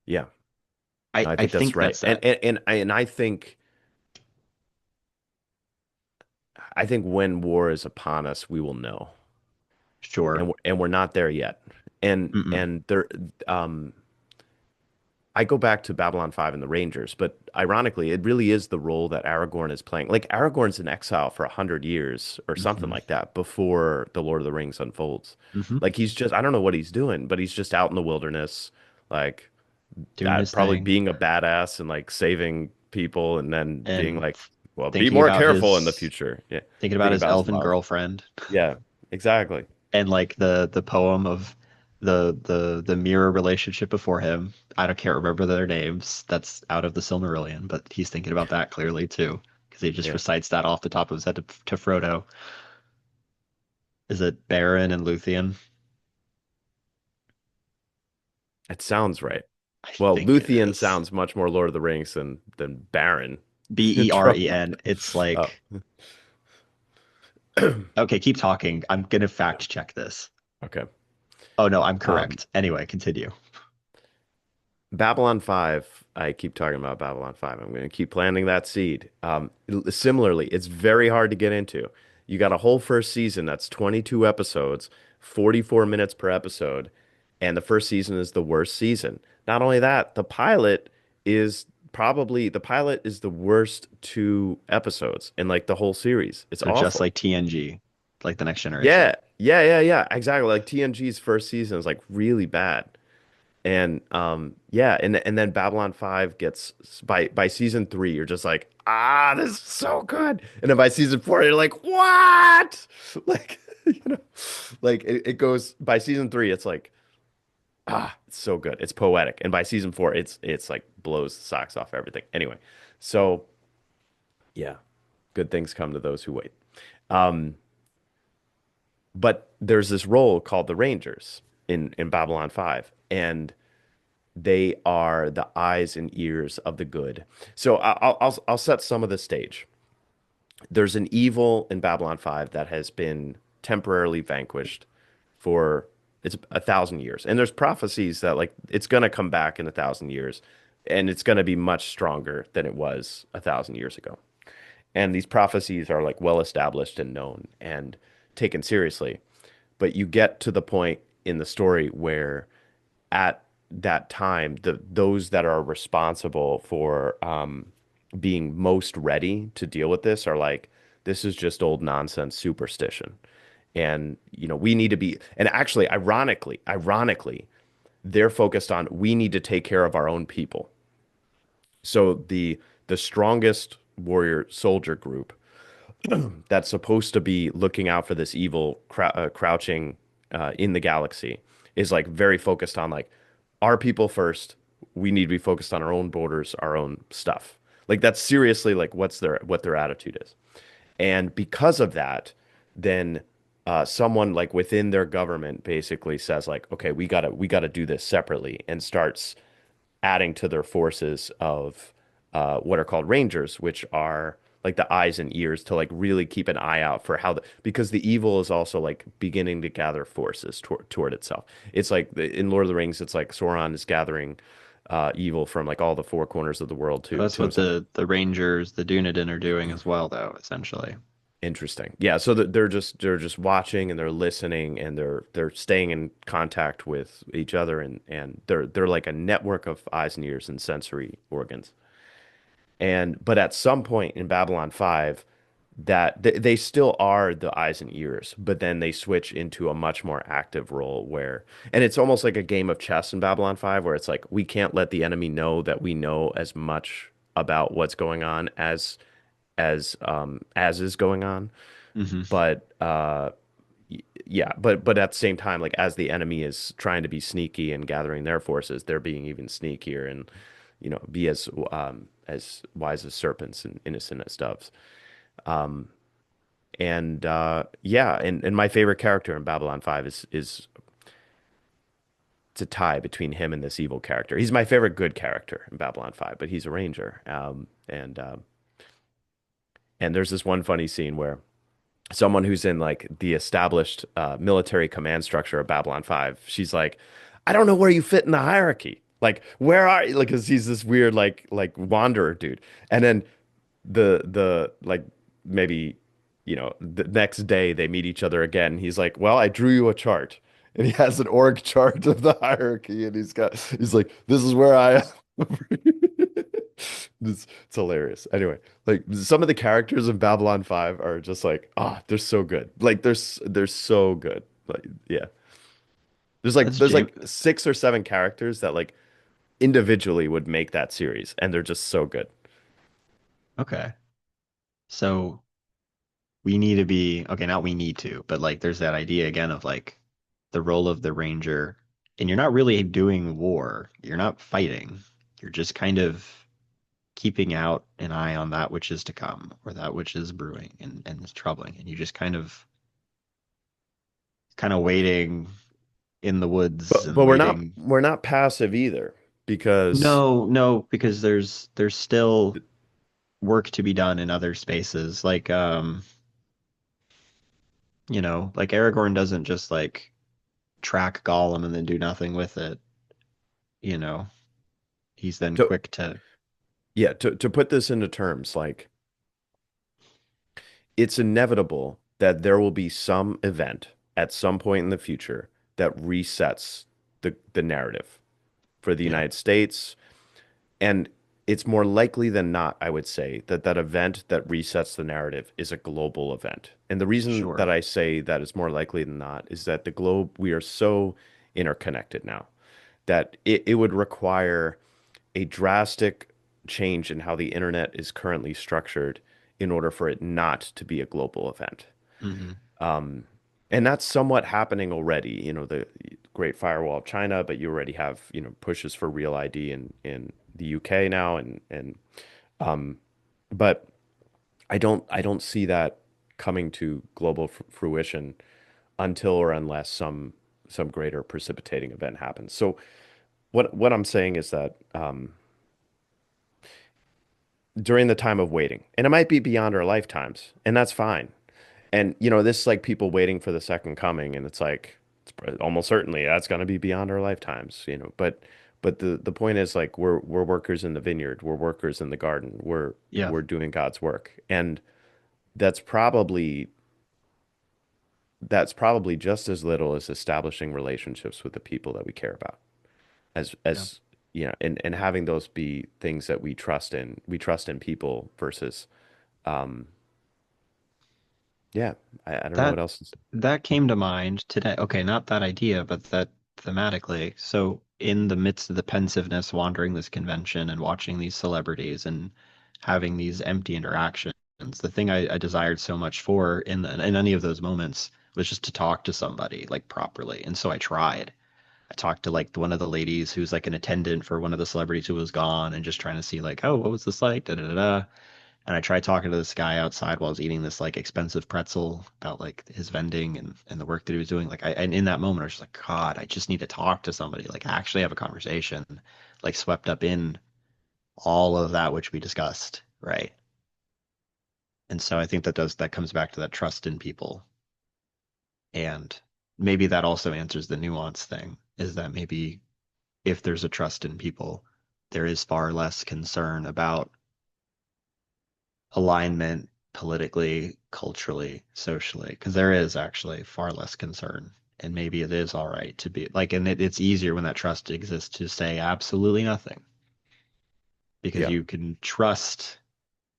Yeah. I I I think that's think right. that's that. And I think when war is upon us, we will know. Sure. And we're not there yet. Mm-mm. And there um I go back to Babylon 5 and the Rangers, but ironically, it really is the role that Aragorn is playing. Like Aragorn's in exile for 100 years or something Mm-hmm. like that before the Lord of the Rings unfolds. Mm-hmm. Like he's just, I don't know what he's doing, but he's just out in the wilderness, like Doing his probably thing being a badass and like saving people and then being and like, well, be thinking more about careful in the his future. Yeah. thinking about Thinking his about his elven love. girlfriend. Yeah, exactly. And like the poem of the mirror relationship before him. Can't remember their names. That's out of the Silmarillion, but he's thinking about that clearly too, because he just Yeah. recites that off the top of his head to Frodo. Is it Beren and Luthien? It sounds right. I Well, think it Luthien is. sounds much more Lord of the Rings than Baron. Trump. Beren. It's Oh, like okay, keep talking. I'm gonna fact check this. okay. Oh no, I'm Um, correct. Anyway, continue. Babylon 5, I keep talking about Babylon 5. I'm going to keep planting that seed. Similarly, it's very hard to get into. You got a whole first season that's 22 episodes, 44 minutes per episode, and the first season is the worst season. Not only that, the pilot is the worst two episodes in like the whole series. It's So just awful. like TNG, like the next generation. Yeah, yeah. Exactly. Like TNG's first season is like really bad. And yeah, and then Babylon 5 gets by season 3, you're just like, ah, this is so good. And then by season 4, you're like, what? Like, you know, like it goes by season 3, it's like, ah, it's so good. It's poetic. And by season 4, it's like blows the socks off everything. Anyway, so yeah, good things come to those who wait. Um, but there's this role called the Rangers in Babylon 5. And they are the eyes and ears of the good. So I'll set some of the stage. There's an evil in Babylon 5 that has been temporarily vanquished for it's 1,000 years. And there's prophecies that like it's gonna come back in 1,000 years and it's gonna be much stronger than it was 1,000 years ago. And these prophecies are like well established and known and taken seriously. But you get to the point in the story where at that time, those that are responsible for being most ready to deal with this are like, this is just old nonsense superstition. And, we need to be, and actually, ironically, they're focused on we need to take care of our own people. So the strongest warrior soldier group that's supposed to be looking out for this evil crouching in the galaxy is like very focused on like our people first. We need to be focused on our own borders, our own stuff. Like that's seriously like what their attitude is. And because of that, then someone like within their government basically says like, okay, we gotta do this separately and starts adding to their forces of what are called rangers, which are like the eyes and ears to like really keep an eye out for how because the evil is also like beginning to gather forces toward itself. It's like in Lord of the Rings, it's like Sauron is gathering evil from like all the four corners of the world So that's to what himself. the Rangers, the Dunedain are doing as well, though, essentially. Interesting. Yeah, so they're just watching and they're listening and they're staying in contact with each other and they're like a network of eyes and ears and sensory organs. And but at some point in Babylon 5 that they still are the eyes and ears, but then they switch into a much more active role where and it's almost like a game of chess in Babylon 5 where it's like we can't let the enemy know that we know as much about what's going on as is going on. Hmm. But yeah, but at the same time, like as the enemy is trying to be sneaky and gathering their forces, they're being even sneakier and be as wise as serpents and innocent as doves. And yeah, and my favorite character in Babylon 5 is it's a tie between him and this evil character. He's my favorite good character in Babylon 5, but he's a ranger. And there's this one funny scene where someone who's in like the established military command structure of Babylon 5, she's like, I don't know where you fit in the hierarchy. Like, where are you? Like, 'cause he's this weird like wanderer dude. And then the like maybe the next day they meet each other again. He's like, well, I drew you a chart. And he has an org chart of the hierarchy, and he's like, this is where I am. It's hilarious. Anyway, like some of the characters in Babylon 5 are just like, they're so good. Like they're so good. Like yeah. That's There's James. like six or seven characters that like individually would make that series and they're just so good. Okay. So we need to be, okay, not we need to, but like there's that idea again of like the role of the Ranger. And you're not really doing war. You're not fighting. You're just kind of keeping out an eye on that which is to come or that which is brewing and is troubling. And you just kind of waiting in the woods But and we're not waiting. we're not passive either because No, no, because there's still work to be done in other spaces. Like like Aragorn doesn't just like track Gollum and then do nothing with it, you know. He's then to quick to yeah, to put this into terms, like it's inevitable that there will be some event at some point in the future that resets the narrative for the yeah, United States. And it's more likely than not, I would say, that that event that resets the narrative is a global event. And the reason that sure. I say that is more likely than not is that the globe, we are so interconnected now that it would require a drastic change in how the internet is currently structured in order for it not to be a global event. Hmm. Um, and that's somewhat happening already, the Great Firewall of China, but you already have, pushes for Real ID in the UK now um but I don't see that coming to global fruition until or unless some greater precipitating event happens. So what I'm saying is that during the time of waiting, and it might be beyond our lifetimes, and that's fine. And this is like people waiting for the second coming, and it's like almost certainly that's going to be beyond our lifetimes, But the point is like we're workers in the vineyard, we're workers in the garden, we're Yeah. we're doing God's work, and that's probably that's probably just as little as establishing relationships with the people that we care about, Yeah. as and having those be things that we trust in. We trust in people versus um, yeah, I don't know what That else is. that came to mind today. Okay, not that idea, but that thematically. So in the midst of the pensiveness, wandering this convention and watching these celebrities and having these empty interactions, the thing I desired so much for in any of those moments was just to talk to somebody like properly. And so I tried. I talked to like one of the ladies who's like an attendant for one of the celebrities who was gone and just trying to see like, oh, what was this like? Da da da da. And I tried talking to this guy outside while I was eating this like expensive pretzel about like his vending and the work that he was doing. Like and in that moment I was just like, God, I just need to talk to somebody, like actually have a conversation, like swept up in all of that which we discussed, right? And so I think that comes back to that trust in people. And maybe that also answers the nuance thing, is that maybe if there's a trust in people, there is far less concern about alignment politically, culturally, socially, because there is actually far less concern. And maybe it is all right to be like, and it's easier when that trust exists to say absolutely nothing because Yeah. you can trust.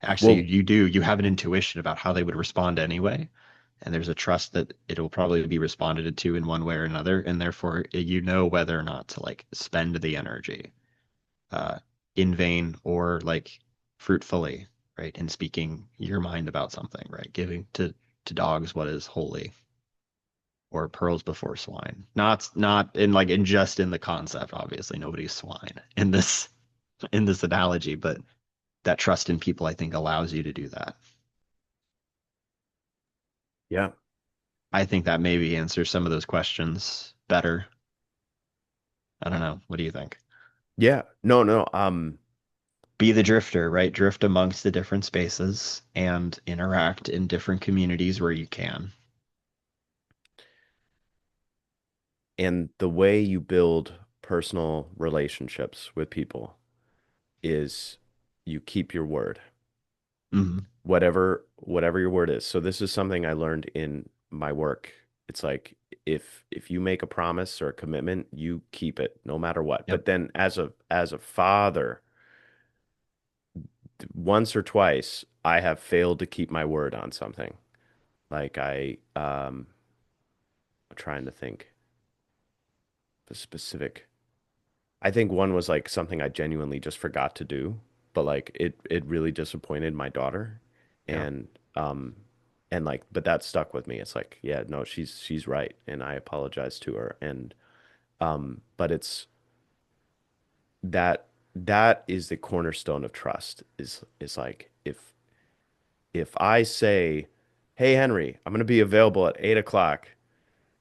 Actually, Well, you have an intuition about how they would respond anyway. And there's a trust that it'll probably be responded to in one way or another. And therefore, you know whether or not to like spend the energy uh, in vain or like fruitfully, right? In speaking your mind about something, right? Giving to dogs what is holy, or pearls before swine. Not in like in just in the concept. Obviously, nobody's swine in this analogy, but that trust in people, I think, allows you to do that. yeah. I think that maybe answers some of those questions better. I don't know. What do you think? Yeah. No, no. Be the drifter, right? Drift amongst the different spaces and interact in different communities where you can. And the way you build personal relationships with people is you keep your word, Hmm. whatever your word is. So this is something I learned in my work. It's like if you make a promise or a commitment, you keep it no matter what. Yep. But then as a father, once or twice, I have failed to keep my word on something. Like I'm trying to think of a specific. I think one was like something I genuinely just forgot to do, but like it really disappointed my daughter, Yeah. and um and like but that stuck with me. It's like, yeah, no, she's right, and I apologize to her, and but it's that that is the cornerstone of trust is like if I say, hey Henry, I'm gonna be available at 8 o'clock.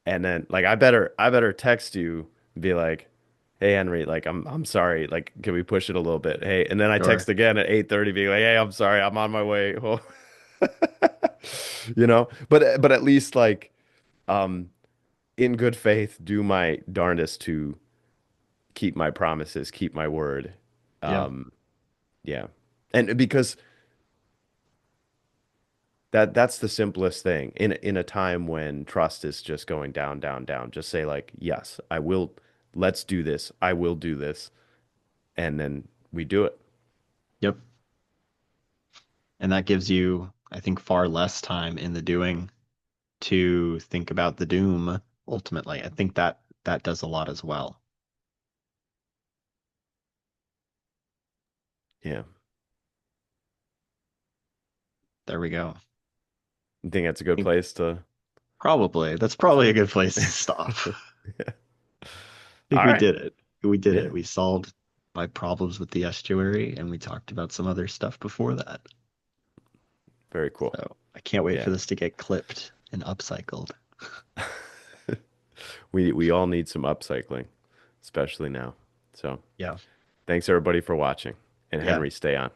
And then like I better text you and be like, "Hey Henry, like I'm sorry, like can we push it a little bit?" Hey, and then I text Sure. again at 8:30 being like, "Hey, I'm sorry, I'm on my way." Well, but at least like um in good faith do my darndest to keep my promises, keep my word. Yeah. Um yeah. And because that's the simplest thing in a time when trust is just going down, down, down. Just say like, yes, I will. Let's do this. I will do this, and then we do it. Yep. And that gives you, I think, far less time in the doing to think about the doom ultimately. I think that that does a lot as well. Yeah, There we go. I think that's a good I think place to. probably that's probably a good place to stop. Yeah. I think All we right. did it. We did Yeah. it. We solved my problems with the estuary and we talked about some other stuff before that. Very cool. So I can't wait for Yeah. this to get clipped and upcycled. We all need some upcycling, especially now. So Yeah. thanks everybody for watching. And Yeah. Henry, stay on.